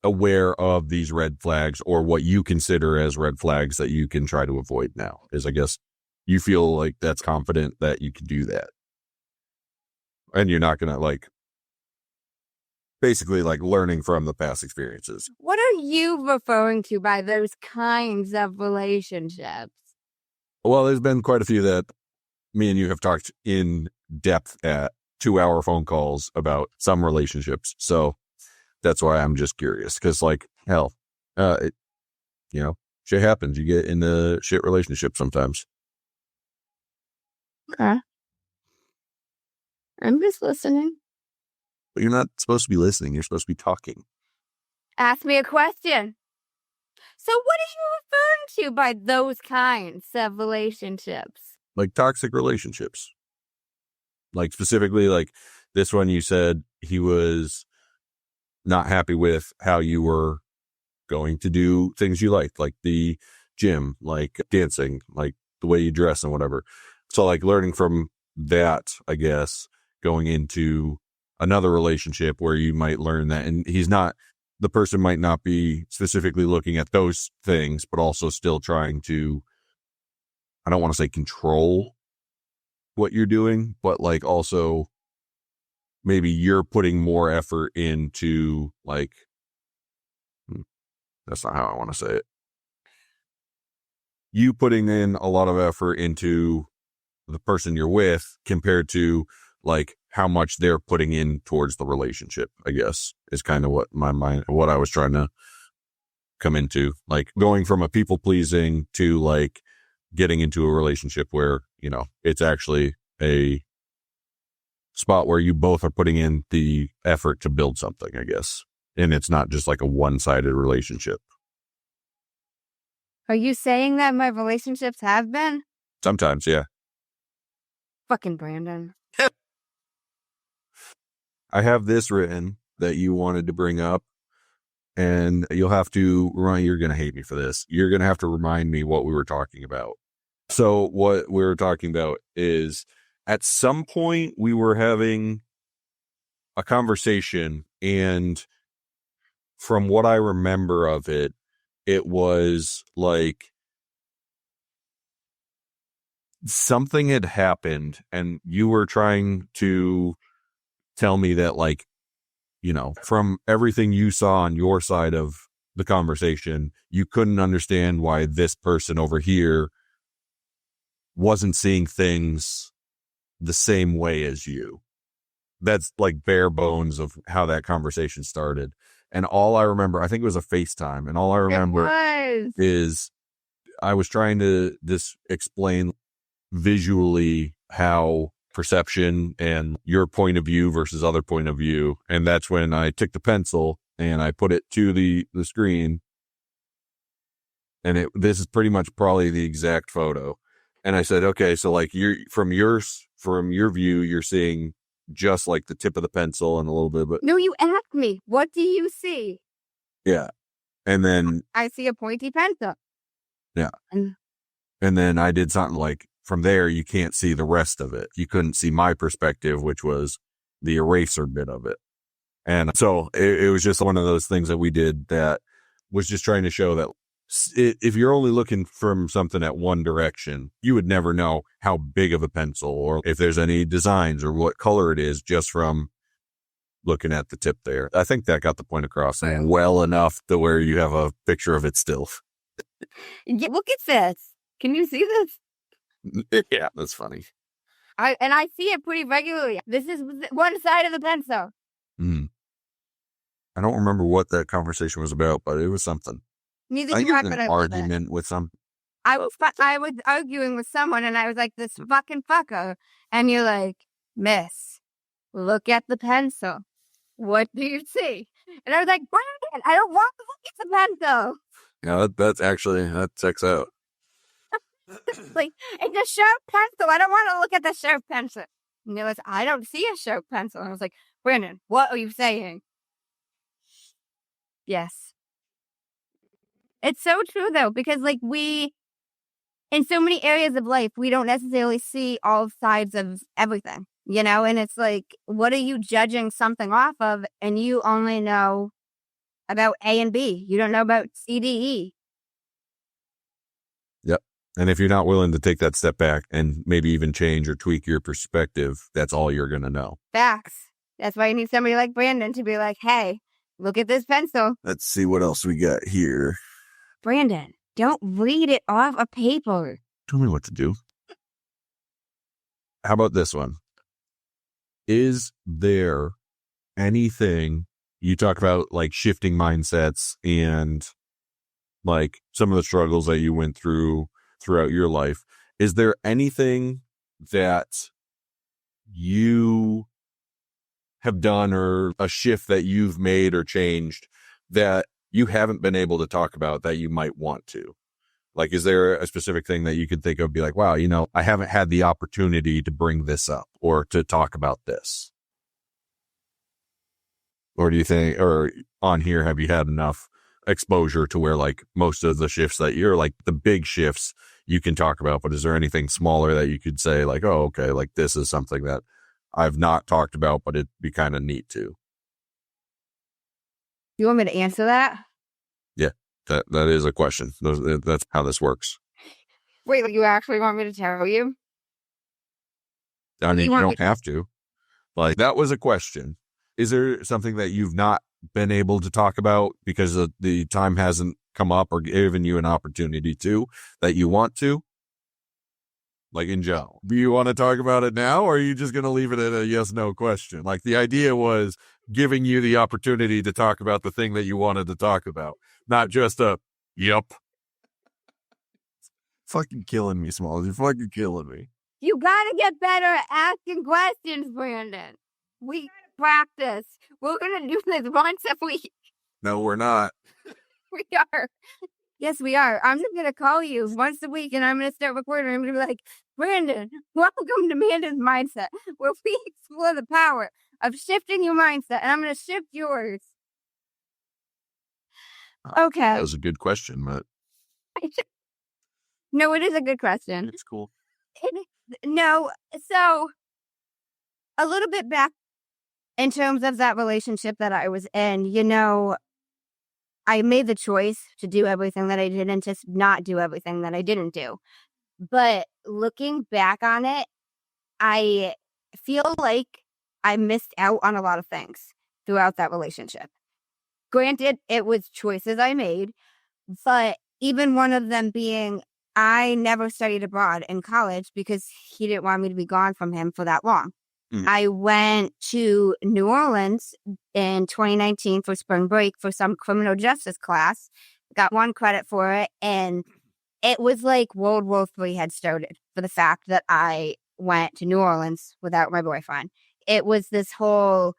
Speaker 3: aware of these red flags or what you consider as red flags that you can try to avoid now? Is, I guess, you feel like that's confident that you can do that. And you're not going to basically learning from the past experiences.
Speaker 2: What are you referring to by those kinds of relationships?
Speaker 3: Well, there's been quite a few that me and you have talked in depth at 2-hour phone calls about some relationships. So that's why I'm just curious. Because hell, shit happens. You get in the shit relationship sometimes.
Speaker 2: Okay. I'm just listening.
Speaker 3: But you're not supposed to be listening. You're supposed to be talking.
Speaker 2: Ask me a question. So what are you referring to by those kinds of relationships?
Speaker 3: Like toxic relationships. Specifically, this one you said he was not happy with how you were going to do things you liked, like the gym, dancing, the way you dress and whatever. So learning from that, I guess, going into another relationship where you might learn that. And the person might not be specifically looking at those things, but also still trying to, I don't want to say control what you're doing, but also maybe you're putting more effort into that's not how I want to say it. you putting in a lot of effort into the person you're with compared to like how much they're putting in towards the relationship, I guess, is kind of what I was trying to come into, like going from a people pleasing to like getting into a relationship where, you know, it's actually a spot where you both are putting in the effort to build something, I guess. And it's not just like a one-sided relationship.
Speaker 2: Are you saying that my relationships have been?
Speaker 3: Sometimes, yeah.
Speaker 2: Fucking Brandon.
Speaker 3: I have this written that you wanted to bring up, and you'll have to remind, you're going to hate me for this. You're going to have to remind me what we were talking about. So what we were talking about is at some point we were having a conversation, and from what I remember of it, it was like something had happened and you were trying to tell me that, like, you know, from everything you saw on your side of the conversation, you couldn't understand why this person over here wasn't seeing things the same way as you. That's like bare bones of how that conversation started. And all I remember, I think it was a FaceTime, and all I remember is I was trying to just explain visually how perception and your point of view versus other point of view. And that's when I took the pencil and I put it to the screen. And this is pretty much probably the exact photo. And I said, okay, so like from your view, you're seeing just like the tip of the pencil and a little bit, but
Speaker 2: No, you asked me, what do you see?
Speaker 3: yeah. And then
Speaker 2: I see a pointy pencil.
Speaker 3: Yeah.
Speaker 2: And
Speaker 3: then I did something like, from there, you can't see the rest of it. You couldn't see my perspective, which was the eraser bit of it. And so it was just one of those things that we did that was just trying to show that if you're only looking from something at one direction, you would never know how big of a pencil or if there's any designs or what color it is just from looking at the tip there. I think that got the point across well enough to where you have a picture of it still.
Speaker 2: yeah, look at this. Can you see this?
Speaker 3: Yeah, that's funny.
Speaker 2: I see it pretty regularly. This is one side of the pencil.
Speaker 3: I don't remember what that conversation was about, but it was something.
Speaker 2: Neither
Speaker 3: I think
Speaker 2: do I,
Speaker 3: it was
Speaker 2: but
Speaker 3: an
Speaker 2: I love it.
Speaker 3: argument with some.
Speaker 2: I was arguing with someone, and I was like, this fucking fucker. And you're like, miss, look at the pencil. What do you see? And I was like, Brandon, I don't want to look at the pencil.
Speaker 3: Yeah, that's actually, that checks out.
Speaker 2: Like, it's a sharp pencil. I don't want to look at the sharp pencil. And you're like, I don't see a sharp pencil. And I was like, Brandon, what are you saying? Yes. It's so true, though, because, like, in so many areas of life, we don't necessarily see all sides of everything, you know? And it's like, what are you judging something off of? And you only know about A and B. You don't know about C, D, E.
Speaker 3: Yep. And if you're not willing to take that step back and maybe even change or tweak your perspective, that's all you're going to know.
Speaker 2: Facts. That's why you need somebody like Brandon to be like, hey, look at this pencil.
Speaker 3: Let's see what else we got here.
Speaker 2: Brandon, don't read it off a paper.
Speaker 3: Tell me what to do. How about this one? Is there anything you talk about, like shifting mindsets and like some of the struggles that you went through throughout your life? Is there anything that you have done or a shift that you've made or changed that you haven't been able to talk about that you might want to? Like, is there a specific thing that you could think of, be like, wow, you know, I haven't had the opportunity to bring this up or to talk about this? Or do you think, or on here, have you had enough exposure to where like most of the shifts that you're like the big shifts you can talk about, but is there anything smaller that you could say like, oh, okay, like this is something that I've not talked about, but it'd be kind of neat to?
Speaker 2: You want me to answer that?
Speaker 3: Yeah, that is a question. That's how this works.
Speaker 2: Wait, you actually want me to tell you?
Speaker 3: I mean, you don't have to. Like, that was a question. Is there something that you've not been able to talk about because the time hasn't come up or given you an opportunity to that you want to? Like in general, do you want to talk about it now, or are you just going to leave it at a yes/no question? Like the idea was giving you the opportunity to talk about the thing that you wanted to talk about, not just a, yep. Fucking killing me, Smalls. You're fucking killing me.
Speaker 2: You gotta get better at asking questions, Brandon. We practice. We're gonna do this once a week.
Speaker 3: No, we're not.
Speaker 2: We are. Yes, we are. I'm just gonna call you once a week and I'm gonna start recording. I'm gonna be like, Brandon, welcome to Manders Mindset, where we explore the power of shifting your mindset, and I'm gonna shift yours. Okay.
Speaker 3: That was a good question, but
Speaker 2: no, it is a good question.
Speaker 3: It's cool.
Speaker 2: No, so a little bit back in terms of that relationship that I was in, I made the choice to do everything that I did and to not do everything that I didn't do. But looking back on it, I feel like I missed out on a lot of things throughout that relationship. Granted, it was choices I made, but even one of them being I never studied abroad in college because he didn't want me to be gone from him for that long. I went to New Orleans in 2019 for spring break for some criminal justice class, got 1 credit for it, and it was like World War III had started for the fact that I went to New Orleans without my boyfriend. It was this whole,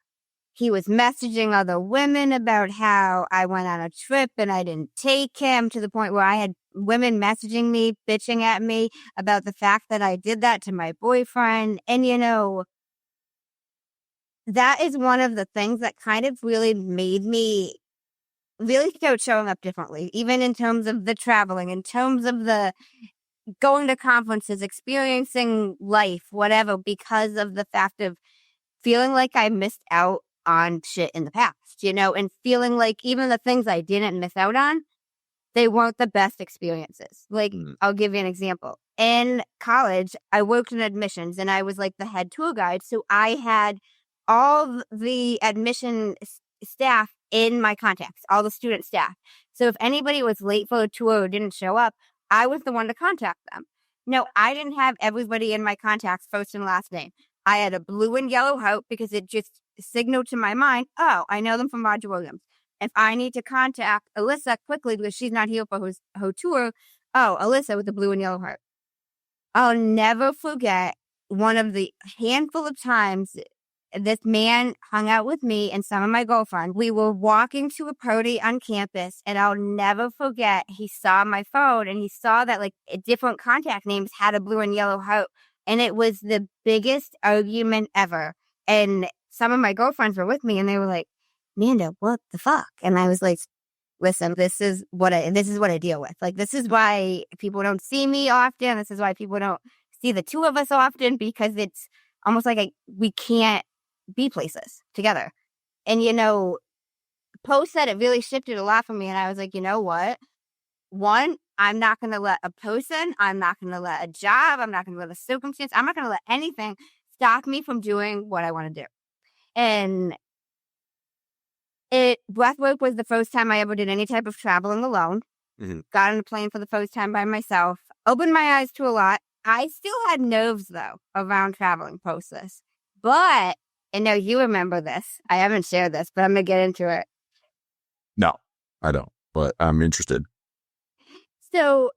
Speaker 2: he was messaging other women about how I went on a trip and I didn't take him, to the point where I had women messaging me, bitching at me about the fact that I did that to my boyfriend. And, that is one of the things that kind of really made me really start showing up differently, even in terms of the traveling, in terms of the going to conferences, experiencing life, whatever, because of the fact of feeling like I missed out on shit in the past, and feeling like even the things I didn't miss out on, they weren't the best experiences. Like, I'll give you an example. In college, I worked in admissions and I was like the head tour guide. So I had all the admission staff in my contacts, all the student staff. So if anybody was late for a tour or didn't show up, I was the one to contact them. No, I didn't have everybody in my contacts first and last name. I had a blue and yellow heart because it just signaled to my mind, oh, I know them from Roger Williams. If I need to contact Alyssa quickly because she's not here for her tour, oh, Alyssa with the blue and yellow heart. I'll never forget one of the handful of times this man hung out with me and some of my girlfriends. We were walking to a party on campus, and I'll never forget, he saw my phone and he saw that like different contact names had a blue and yellow heart. And it was the biggest argument ever. And some of my girlfriends were with me and they were like, Amanda, what the fuck? And I was like, listen, this is what I deal with. Like, this is why people don't see me often. This is why people don't see the two of us often, because it's almost like we can't be places together. And, post that, it really shifted a lot for me. And I was like, you know what? One, I'm not going to let a person, I'm not going to let a job, I'm not going to let a circumstance, I'm not going to let anything stop me from doing what I want to do. And Breathwork was the first time I ever did any type of traveling alone. Got on a plane for the first time by myself. Opened my eyes to a lot. I still had nerves, though, around traveling post this. But, and now you remember this. I haven't shared this, but I'm going to get into it.
Speaker 3: No, I don't, but I'm interested.
Speaker 2: So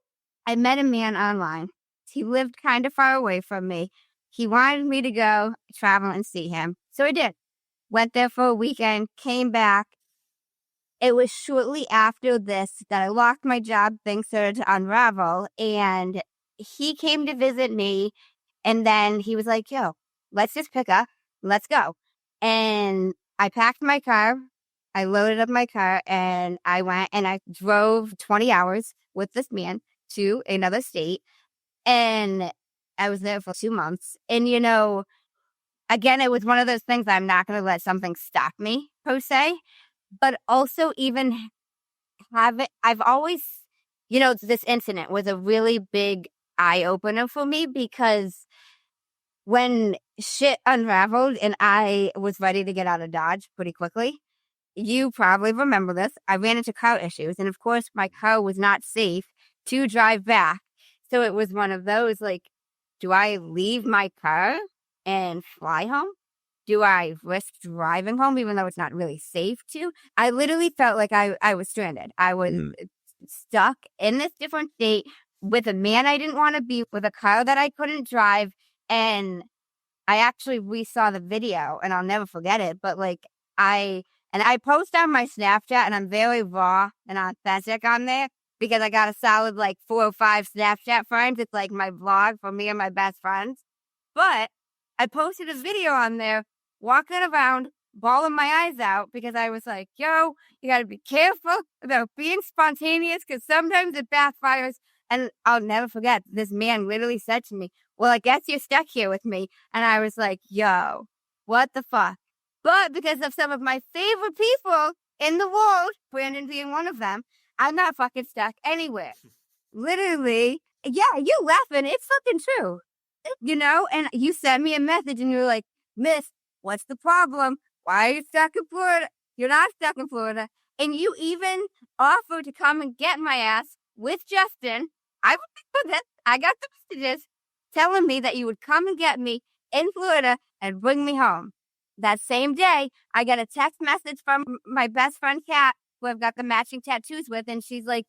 Speaker 2: I met a man online. He lived kind of far away from me. He wanted me to go travel and see him. So I did. Went there for a weekend, came back. It was shortly after this that I lost my job. Things started to unravel. And he came to visit me. And then he was like, yo, let's just pick up. Let's go. And I packed my car. I loaded up my car and I went and I drove 20 hours with this man to another state. And I was there for 2 months. And, again, it was one of those things, I'm not going to let something stop me, per se. But also even I've always, this incident was a really big eye-opener for me, because when shit unraveled and I was ready to get out of Dodge pretty quickly, you probably remember this. I ran into car issues. And of course, my car was not safe to drive back. So it was one of those like, do I leave my car and fly home? Do I risk driving home, even though it's not really safe to? I literally felt like I was stranded. I was stuck in this different state with a man I didn't want to be, with a car that I couldn't drive. And we saw the video and I'll never forget it. But like, I post on my Snapchat and I'm very raw and authentic on there because I got a solid like 4 or 5 Snapchat friends. It's like my vlog for me and my best friends. But I posted a video on there walking around, bawling my eyes out because I was like, yo, you got to be careful about being spontaneous because sometimes it backfires. And I'll never forget, this man literally said to me, well, I guess you're stuck here with me. And I was like, yo, what the fuck? But because of some of my favorite people in the world, Brandon being one of them, I'm not fucking stuck anywhere. Literally, yeah, you laughing. It's fucking true. You know, and you sent me a message and you're like, Miss, what's the problem? Why are you stuck in Florida? You're not stuck in Florida. And you even offered to come and get my ass with Justin. I remember this. I got the messages telling me that you would come and get me in Florida and bring me home. That same day, I got a text message from my best friend, Kat, who I've got the matching tattoos with. And she's like,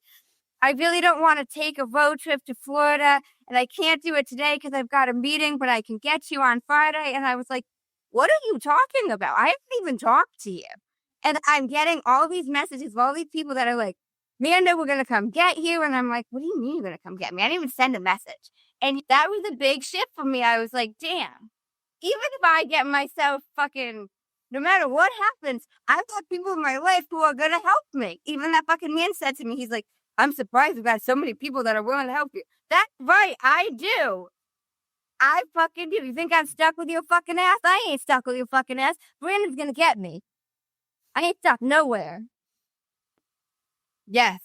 Speaker 2: I really don't want to take a road trip to Florida and I can't do it today because I've got a meeting, but I can get you on Friday. And I was like, what are you talking about? I haven't even talked to you. And I'm getting all these messages of all these people that are like, Amanda, we're going to come get you. And I'm like, what do you mean you're going to come get me? I didn't even send a message. And that was a big shift for me. I was like, damn, even if I get myself fucking, no matter what happens, I've got people in my life who are going to help me. Even that fucking man said to me, he's like, I'm surprised we've got so many people that are willing to help you. That's right, I do. I fucking do. You think I'm stuck with your fucking ass? I ain't stuck with your fucking ass. Brandon's gonna get me. I ain't stuck nowhere. Yes.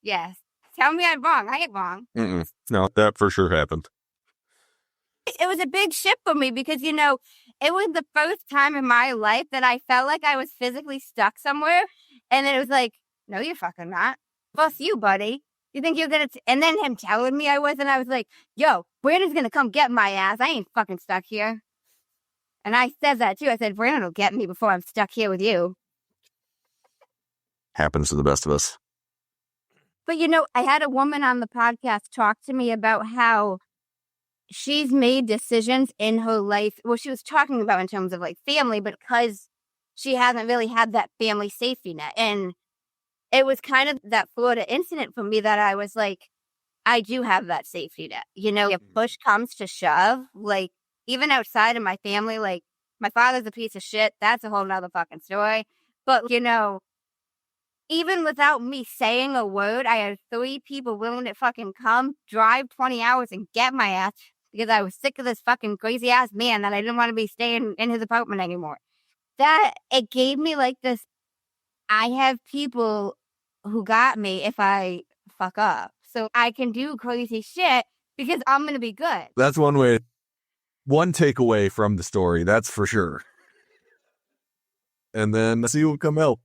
Speaker 2: Yes. Tell me I'm wrong. I ain't wrong.
Speaker 3: No, that for sure happened.
Speaker 2: It was a big shift for me because, you know, it was the first time in my life that I felt like I was physically stuck somewhere. And it was like, no, you're fucking not. Fuck you, buddy. You think you're gonna... And then him telling me I was, and I was like, yo, Brandon's gonna come get my ass. I ain't fucking stuck here. And I said that too. I said, Brandon will get me before I'm stuck here with you.
Speaker 3: Happens to the best of us.
Speaker 2: But, you know, I had a woman on the podcast talk to me about how she's made decisions in her life. Well, she was talking about in terms of like family, but because she hasn't really had that family safety net. And it was kind of that Florida incident for me that I was like, I do have that safety net. You know, if push comes to shove, like even outside of my family, like my father's a piece of shit. That's a whole nother fucking story. But, you know, even without me saying a word, I had 3 people willing to fucking come, drive 20 hours and get my ass because I was sick of this fucking crazy ass man that I didn't want to be staying in his apartment anymore. That it gave me like this, I have people who got me if I fuck up. So I can do crazy shit because I'm going to be good.
Speaker 3: That's one takeaway from the story, that's for sure. And then see who will come help.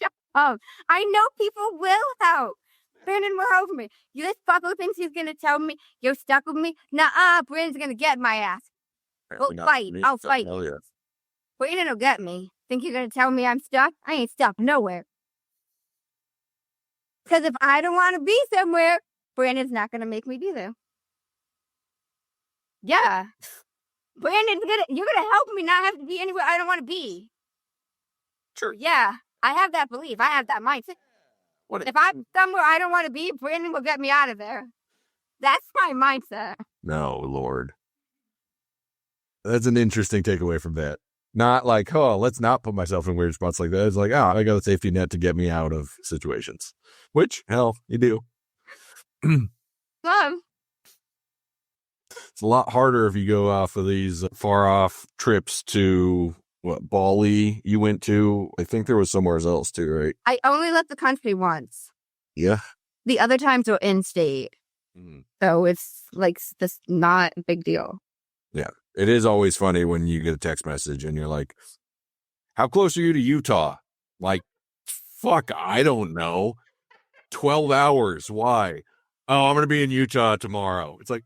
Speaker 2: Shut up. I know people will help. Brandon will help me. This fucker thinks he's going to tell me you're stuck with me. Nuh-uh, Brandon's going to get my ass. We'll fight. I'll fight.
Speaker 3: Hell yeah.
Speaker 2: Brandon will get me. Think you're going to tell me I'm stuck? I ain't stuck nowhere. Because if I don't want to be somewhere, Brandon's not going to make me be there. Yeah. Brandon's you're going to help me not have to be anywhere I don't want to be.
Speaker 3: Sure.
Speaker 2: Yeah. I have that belief. I have that mindset. If I'm somewhere I don't want to be, Brandon will get me out of there. That's my mindset.
Speaker 3: No, Lord. That's an interesting takeaway from that. Not like, oh, let's not put myself in weird spots like that. It's like, I got a safety net to get me out of situations. Which, hell, you do. It's a lot harder if you go off of these far off trips to, Bali you went to? I think there was somewhere else too, right?
Speaker 2: I only left the country once.
Speaker 3: Yeah.
Speaker 2: The other times were in-state. So it's like this not a big deal.
Speaker 3: Yeah. It is always funny when you get a text message and you're like, How close are you to Utah? Like, fuck, I don't know. 12 hours. Why? Oh, I'm going to be in Utah tomorrow. It's like,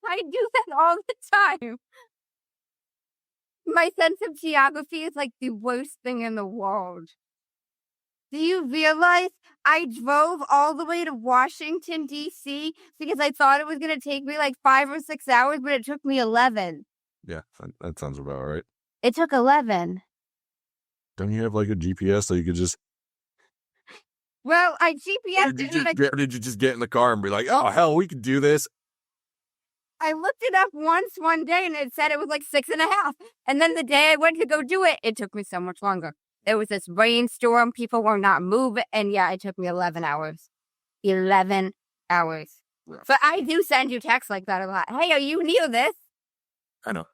Speaker 2: I do that all the time. My sense of geography is like the worst thing in the world. Do you realize I drove all the way to Washington, D.C. because I thought it was going to take me like 5 or 6 hours, but it took me 11.
Speaker 3: yeah, that sounds about right.
Speaker 2: It took 11.
Speaker 3: Don't you have like a GPS so you could just...
Speaker 2: Well, I GPS
Speaker 3: Did you just get in the car and be like, oh, hell, we can do this?
Speaker 2: I looked it up once one day and it said it was like 6.5. And then the day I went to go do it, it took me so much longer. There was this rainstorm. People were not moving. And yeah, it took me 11 hours. 11 hours.
Speaker 3: Yeah.
Speaker 2: But I do send you texts like that a lot. Hey, are you near this?
Speaker 3: I know.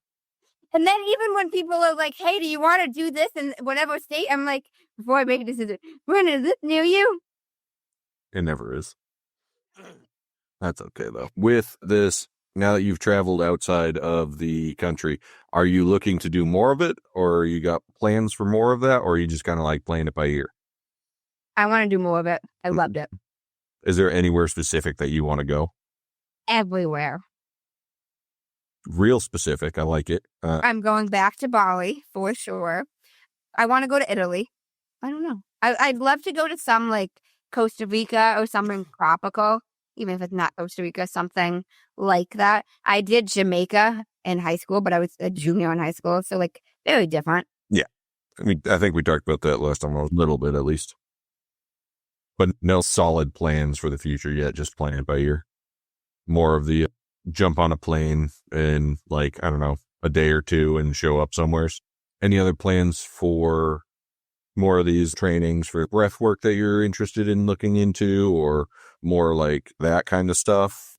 Speaker 2: And then even when people are like, hey, do you want to do this in whatever state? I'm like, before I make a decision, Brandon, is this near you?
Speaker 3: It never is. That's okay, though. With this, now that you've traveled outside of the country, are you looking to do more of it, or you got plans for more of that, or are you just kind of like playing it by ear?
Speaker 2: I want to do more of it. I loved it.
Speaker 3: Is there anywhere specific that you want to go?
Speaker 2: Everywhere.
Speaker 3: Real specific. I like it.
Speaker 2: I'm going back to Bali for sure. I want to go to Italy. I don't know. I'd love to go to some like Costa Rica or something tropical, even if it's not Costa Rica, something like that. I did Jamaica in high school, but I was a junior in high school, so like very different.
Speaker 3: Yeah. I mean, I think we talked about that last time, a little bit at least. But no solid plans for the future yet, just playing it by ear. More of the jump on a plane in like, I don't know, a day or two and show up somewheres. Any other plans for more of these trainings for breath work that you're interested in looking into, or more like that kind of stuff?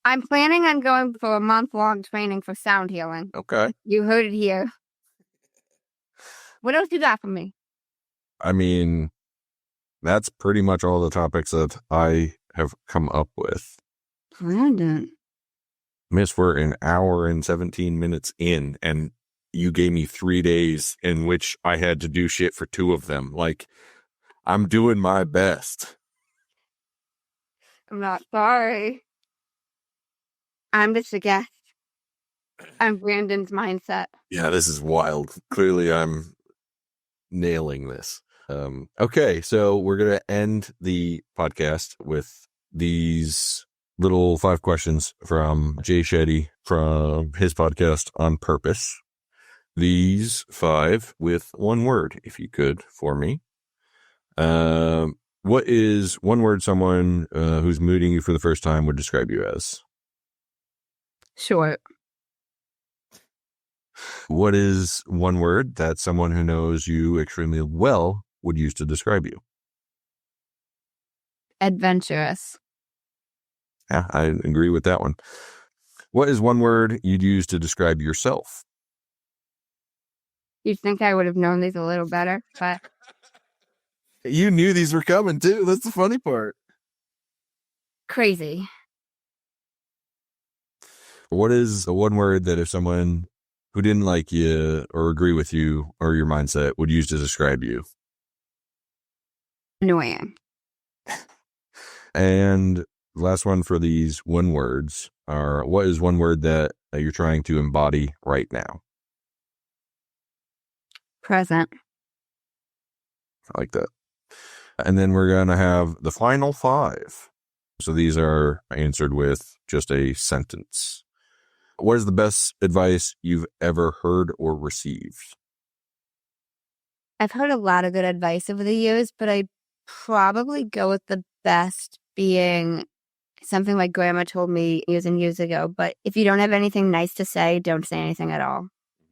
Speaker 2: I'm planning on going for a month-long training for sound healing.
Speaker 3: Okay.
Speaker 2: You heard it here. What else you got for me?
Speaker 3: I mean, that's pretty much all the topics that I have come up with.
Speaker 2: Brandon.
Speaker 3: Miss, we're an hour and 17 minutes in, and you gave me 3 days in which I had to do shit for 2 of them. Like, I'm doing my best.
Speaker 2: I'm not sorry. I'm just a guest. I'm Brandon's mindset.
Speaker 3: Yeah, this is wild. Clearly, I'm nailing this. Okay, so we're going to end the podcast with these little 5 questions from Jay Shetty from his podcast On Purpose. These 5 with 1 word, if you could, for me. What is 1 word someone who's meeting you for the first time would describe you as?
Speaker 2: Short.
Speaker 3: What is 1 word that someone who knows you extremely well would use to describe you?
Speaker 2: Adventurous.
Speaker 3: Yeah, I agree with that one. What is 1 word you'd use to describe yourself?
Speaker 2: You'd think I would have known these a little better, but...
Speaker 3: You knew these were coming, too. That's the funny part.
Speaker 2: Crazy.
Speaker 3: What is the 1 word that if someone who didn't like you or agree with you or your mindset would use to describe you?
Speaker 2: Annoying.
Speaker 3: And last one for these 1 words are, what is 1 word that you're trying to embody right now?
Speaker 2: Present.
Speaker 3: I like that. And then we're going to have the final 5. So these are answered with just a sentence. What is the best advice you've ever heard or received?
Speaker 2: I've heard a lot of good advice over the years, but I'd probably go with the best being something my grandma told me years and years ago. But if you don't have anything nice to say, don't say anything at all.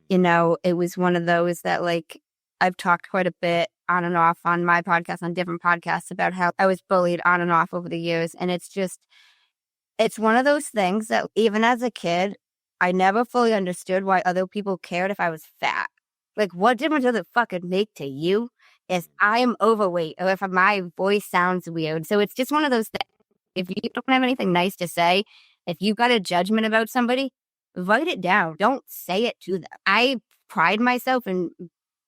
Speaker 2: You know, it was one of those that like I've talked quite a bit on and off on my podcast, on different podcasts, about how I was bullied on and off over the years. And it's one of those things that even as a kid, I never fully understood why other people cared if I was fat. Like, what difference does it fucking make to you if I am overweight or if my voice sounds weird? So it's just one of those things. If you don't have anything nice to say, if you've got a judgment about somebody, write it down. Don't say it to them. I pride myself in,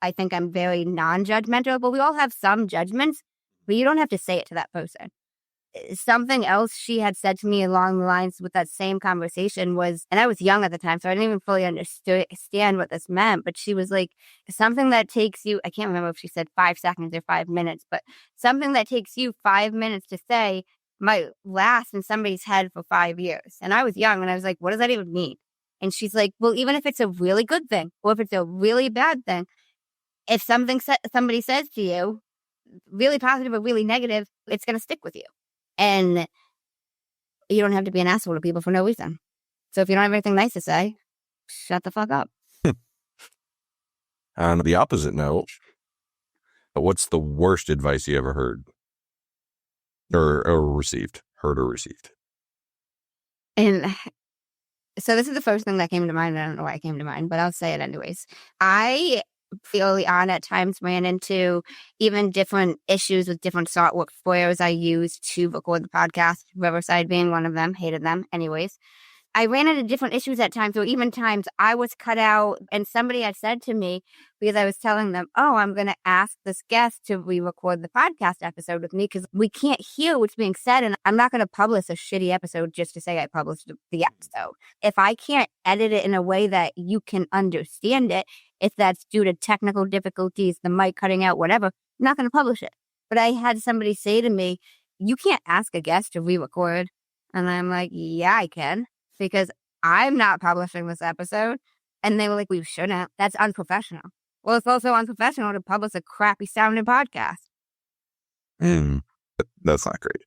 Speaker 2: I think I'm very non-judgmental, but we all have some judgments, but you don't have to say it to that person. Something else she had said to me along the lines with that same conversation was, and I was young at the time, so I didn't even fully understand what this meant, but she was like, something that takes you, I can't remember if she said 5 seconds or 5 minutes, but something that takes you 5 minutes to say might last in somebody's head for 5 years. And I was young and I was like, what does that even mean? And she's like, well, even if it's a really good thing or if it's a really bad thing, if something somebody says to you, really positive or really negative, it's going to stick with you. And you don't have to be an asshole to people for no reason. So if you don't have anything nice to say, shut the fuck up.
Speaker 3: On the opposite note, what's the worst advice you ever heard or received? Heard or received?
Speaker 2: And so this is the first thing that came to mind. I don't know why it came to mind, but I'll say it anyways. I early on at times ran into even different issues with different softwares I used to record the podcast, Riverside being one of them. Hated them. Anyways, I ran into different issues at times, or even times I was cut out and somebody had said to me, because I was telling them, oh, I'm going to ask this guest to re-record the podcast episode with me because we can't hear what's being said. And I'm not going to publish a shitty episode just to say I published the episode. If I can't edit it in a way that you can understand it, if that's due to technical difficulties, the mic cutting out, whatever, I'm not going to publish it. But I had somebody say to me, you can't ask a guest to re-record. And I'm like, yeah, I can. Because I'm not publishing this episode. And they were like, we shouldn't. That's unprofessional. Well, it's also unprofessional to publish a crappy sounding podcast.
Speaker 3: That's not great.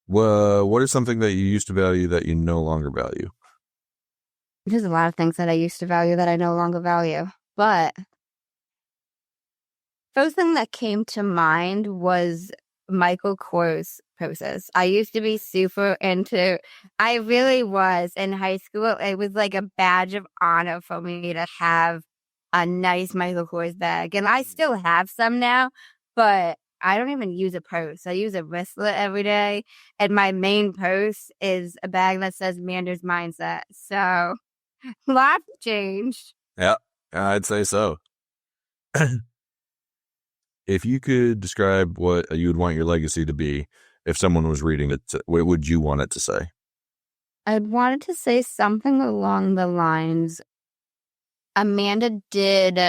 Speaker 3: Well, what is something that you used to value that you no longer value?
Speaker 2: There's a lot of things that I used to value that I no longer value. But first thing that came to mind was Michael Kors poses. I used to be super into, I really was in high school. It was like a badge of honor for me to have a nice Michael Kors bag. And I still have some now, but I don't even use a purse. I use a wristlet every day. And my main purse is a bag that says Manders Mindset. So lots changed.
Speaker 3: Yeah, I'd say so. If you could describe what you would want your legacy to be, if someone was reading it, what would you want it to say?
Speaker 2: I'd wanted to say something along the lines, Amanda did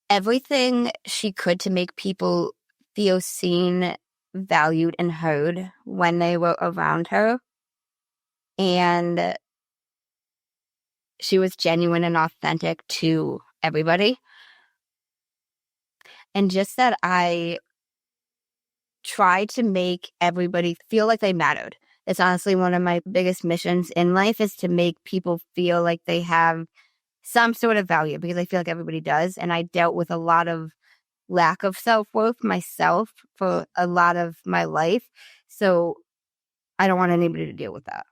Speaker 2: everything she could to make people feel seen, valued, and heard when they were around her. And she was genuine and authentic to everybody. And just that I tried to make everybody feel like they mattered. It's honestly one of my biggest missions in life, is to make people feel like they have some sort of value, because I feel like everybody does. And I dealt with a lot of lack of self-worth myself for a lot of my life. So I don't want anybody to deal with that.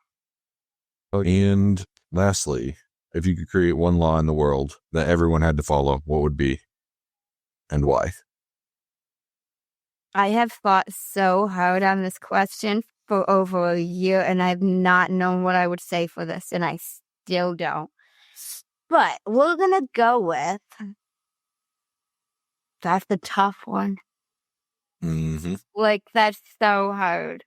Speaker 3: And lastly, if you could create one law in the world that everyone had to follow, what would be and why?
Speaker 2: I have thought so hard on this question for over a year, and I've not known what I would say for this, and I still don't. But we're going to go with, that's the tough one.
Speaker 3: Mm-hmm.
Speaker 2: Like, that's so hard.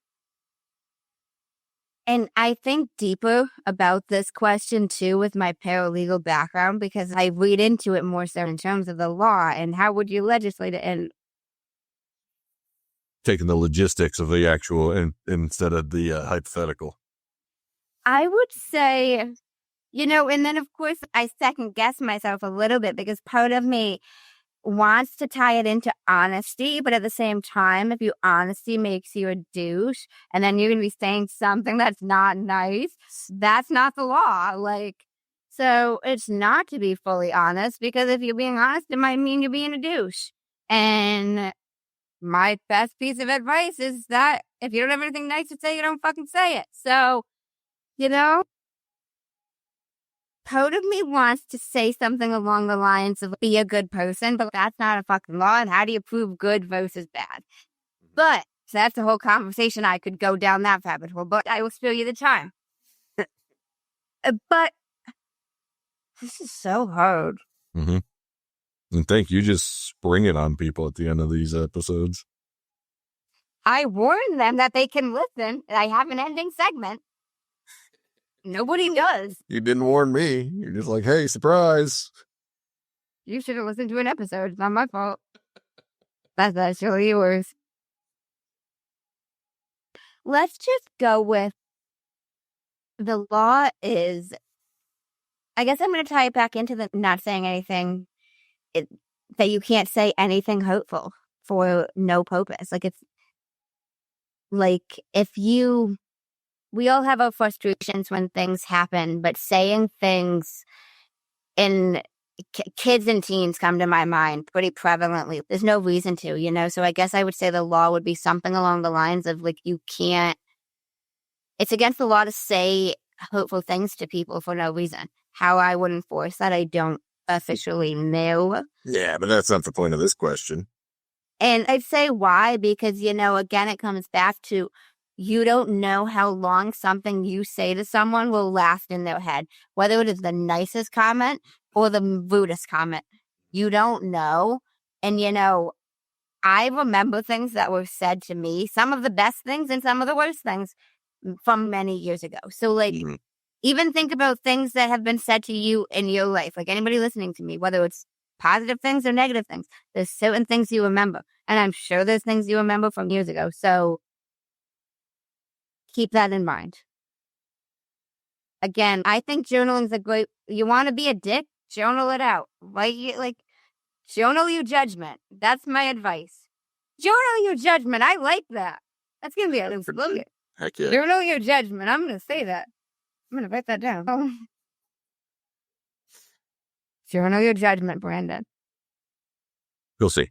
Speaker 2: And I think deeper about this question, too, with my paralegal background, because I read into it more so in terms of the law and how would you legislate it, and
Speaker 3: Taking the logistics of the actual instead of the hypothetical.
Speaker 2: I would say, and then of course I second guess myself a little bit, because part of me wants to tie it into honesty, but at the same time, if honesty makes you a douche and then you're going to be saying something that's not nice, that's not the law. So it's not to be fully honest, because if you're being honest, it might mean you're being a douche. And my best piece of advice is that if you don't have anything nice to say, you don't fucking say it. So, part of me wants to say something along the lines of be a good person, but that's not a fucking law. And how do you prove good versus bad? But So that's a whole conversation. I could go down that rabbit hole, but I will spare you the time. But this is so hard.
Speaker 3: Mm-hmm. And thank you. Just spring it on people at the end of these episodes.
Speaker 2: I warn them that they can listen. I have an ending segment. Nobody does.
Speaker 3: You didn't warn me. You're just like, hey, surprise.
Speaker 2: You should have listened to an episode. It's not my fault. That's actually yours. Let's just go with the law is, I guess I'm going to tie it back into the not saying anything, that you can't say anything hurtful for no purpose. Like, it's like we all have our frustrations when things happen, but saying things in kids and teens come to my mind pretty prevalently. There's no reason to, so I guess I would say the law would be something along the lines of like, it's against the law to say hurtful things to people for no reason. How I would enforce that, I don't officially know.
Speaker 3: Yeah, but that's not the point of this question.
Speaker 2: And I'd say why, because, again, it comes back to you don't know how long something you say to someone will last in their head, whether it is the nicest comment or the rudest comment. You don't know. And, I remember things that were said to me, some of the best things and some of the worst things from many years ago. So, even think about things that have been said to you in your life, like anybody listening to me, whether it's positive things or negative things. There's certain things you remember. And I'm sure there's things you remember from years ago. So keep that in mind. Again, I think journaling's you want to be a dick? Journal it out. Journal your judgment. That's my advice. Journal your judgment. I like that. That's going to be a new slogan.
Speaker 3: Heck yeah.
Speaker 2: Journal your judgment. I'm going to say that. I'm going to write that down. Journal your judgment, Brandon.
Speaker 3: We'll see.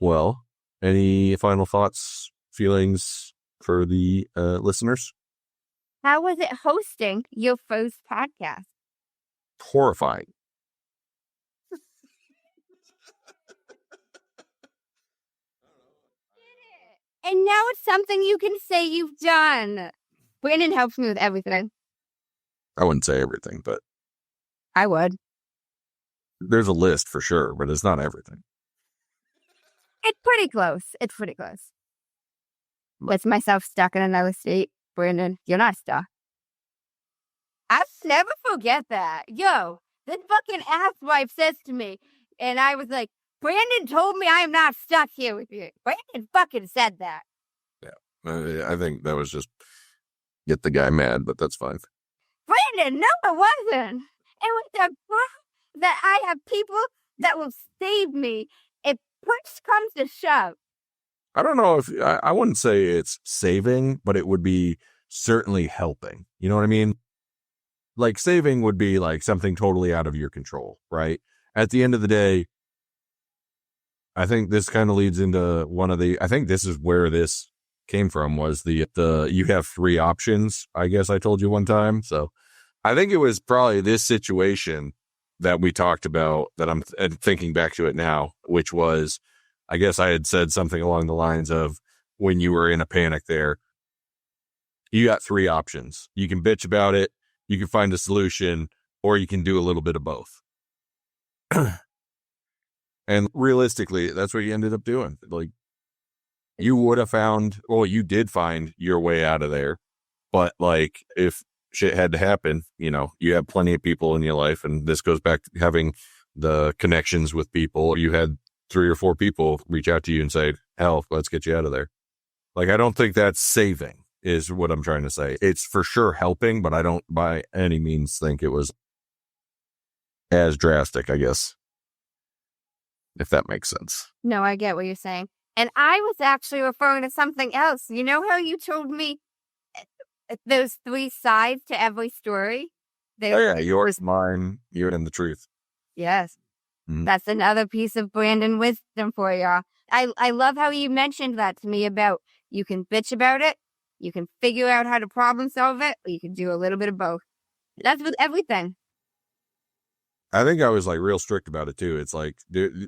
Speaker 3: Well, any final thoughts, feelings for the listeners?
Speaker 2: How was it hosting your first podcast?
Speaker 3: Horrifying.
Speaker 2: And now it's something you can say you've done. Brandon helps me with everything.
Speaker 3: I wouldn't say everything, but
Speaker 2: I would.
Speaker 3: There's a list for sure, but it's not everything.
Speaker 2: It's pretty close. With myself stuck in another state, Brandon, you're not stuck. I'll never forget that. Yo, this fucking asswife says to me, and I was like, Brandon told me I am not stuck here with you. Brandon fucking said that.
Speaker 3: Yeah, I think that was just get the guy mad, but that's fine.
Speaker 2: Brandon, no, it wasn't. It was the fact that I have people that will save me if push comes to shove.
Speaker 3: I don't know if I wouldn't say it's saving, but it would be certainly helping. You know what I mean? Like saving would be like something totally out of your control, right? At the end of the day, I think this kind of leads into I think this is where this came from, was the you have 3 options, I guess I told you one time. So I think it was probably this situation that we talked about that I'm thinking back to it now, which was, I guess I had said something along the lines of, when you were in a panic there, you got 3 options. You can bitch about it, you can find a solution, or you can do a little bit of both. And realistically, that's what you ended up doing. Like, you would have you did find your way out of there. But like, if shit had to happen, you have plenty of people in your life, and this goes back to having the connections with people. You had 3 or 4 people reach out to you and say, hell, let's get you out of there. Like, I don't think that's saving, is what I'm trying to say. It's for sure helping, but I don't by any means think it was as drastic, I guess, if that makes sense.
Speaker 2: No, I get what you're saying. And I was actually referring to something else. You know how you told me there's 3 sides to every story?
Speaker 3: Yeah, yours, mine, you, and the truth.
Speaker 2: Yes.
Speaker 3: Mm-hmm.
Speaker 2: That's another piece of Brandon wisdom for y'all. I love how you mentioned that to me about you can bitch about it, you can figure out how to problem solve it, or you can do a little bit of both. That's with everything.
Speaker 3: I think I was like real strict about it too. It's like,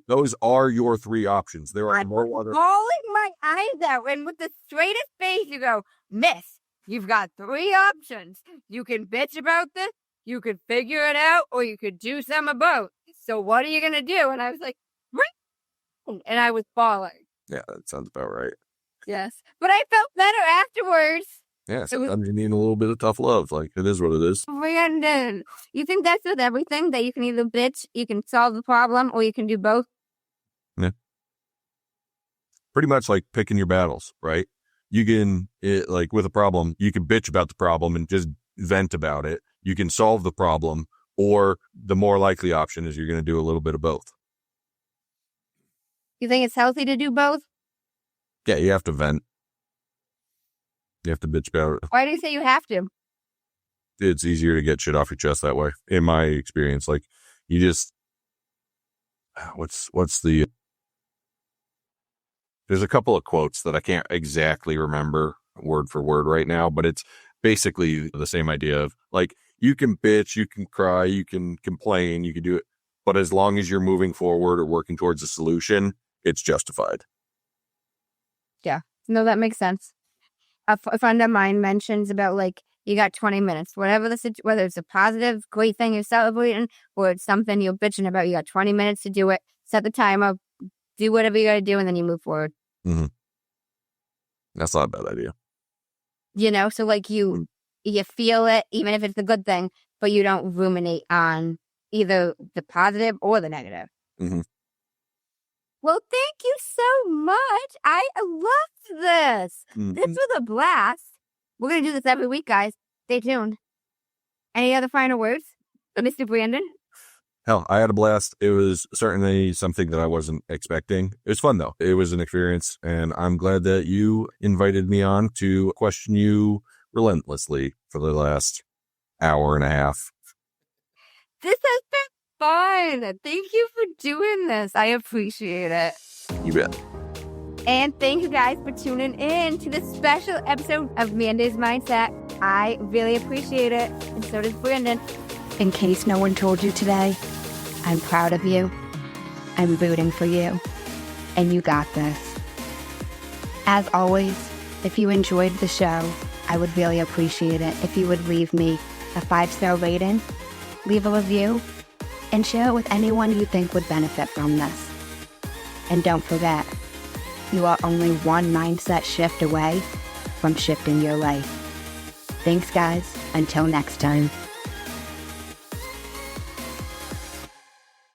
Speaker 3: those are your 3 options. There are
Speaker 2: I'm
Speaker 3: no other.
Speaker 2: bawling my eyes out, and with the straightest face, you go, Miss, you've got 3 options. You can bitch about this, you could figure it out, or you could do some of both. So what are you going to do? And I was like, right. And I was bawling.
Speaker 3: Yeah, that sounds about right.
Speaker 2: Yes. But I felt better afterwards.
Speaker 3: Yeah, sometimes you need a little bit of tough love. Like, it is what it is.
Speaker 2: Brandon, you think that's with everything? That you can either bitch, you can solve the problem, or you can do both?
Speaker 3: Yeah. Pretty much like picking your battles, right? You can, like with a problem, you can bitch about the problem and just vent about it. You can solve the problem, or the more likely option is you're going to do a little bit of both.
Speaker 2: You think it's healthy to do both?
Speaker 3: Yeah, you have to vent. You have to bitch about it.
Speaker 2: Why do you say you have to?
Speaker 3: It's easier to get shit off your chest that way, in my experience. Like, you just, what's the, there's a couple of quotes that I can't exactly remember word for word right now, but it's basically the same idea of like, you can bitch, you can cry, you can complain, you can do it, but as long as you're moving forward or working towards a solution, it's justified.
Speaker 2: Yeah. No, that makes sense. A friend of mine mentions about like, you got 20 minutes, whatever whether it's a positive, great thing you're celebrating, or it's something you're bitching about, you got 20 minutes to do it, set the timer, do whatever you got to do, and then you move forward.
Speaker 3: Mm-hmm. That's not a bad idea.
Speaker 2: You know, so like you feel it, even if it's a good thing, but you don't ruminate on either the positive or the negative.
Speaker 3: Mm-hmm.
Speaker 2: Well, thank you so much. I loved this.
Speaker 3: Mm-hmm.
Speaker 2: This was a blast. We're going to do this every week, guys. Stay tuned. Any other final words, Mr. Brandon?
Speaker 3: Hell, I had a blast. It was certainly something that I wasn't expecting. It was fun, though. It was an experience, and I'm glad that you invited me on to question you relentlessly for the last hour and a half.
Speaker 2: This has been fun. Thank you for doing this. I appreciate it.
Speaker 3: You bet.
Speaker 2: And thank you guys for tuning in to this special episode of Manders Mindset. I really appreciate it, and so does Brandon. In case no one told you today, I'm proud of you. I'm rooting for you. And you got this. As always, if you enjoyed the show, I would really appreciate it if you would leave me a 5-star rating, leave a review, and share it with anyone you think would benefit from this. And don't forget, you are only one mindset shift away from shifting your life. Thanks, guys. Until next time.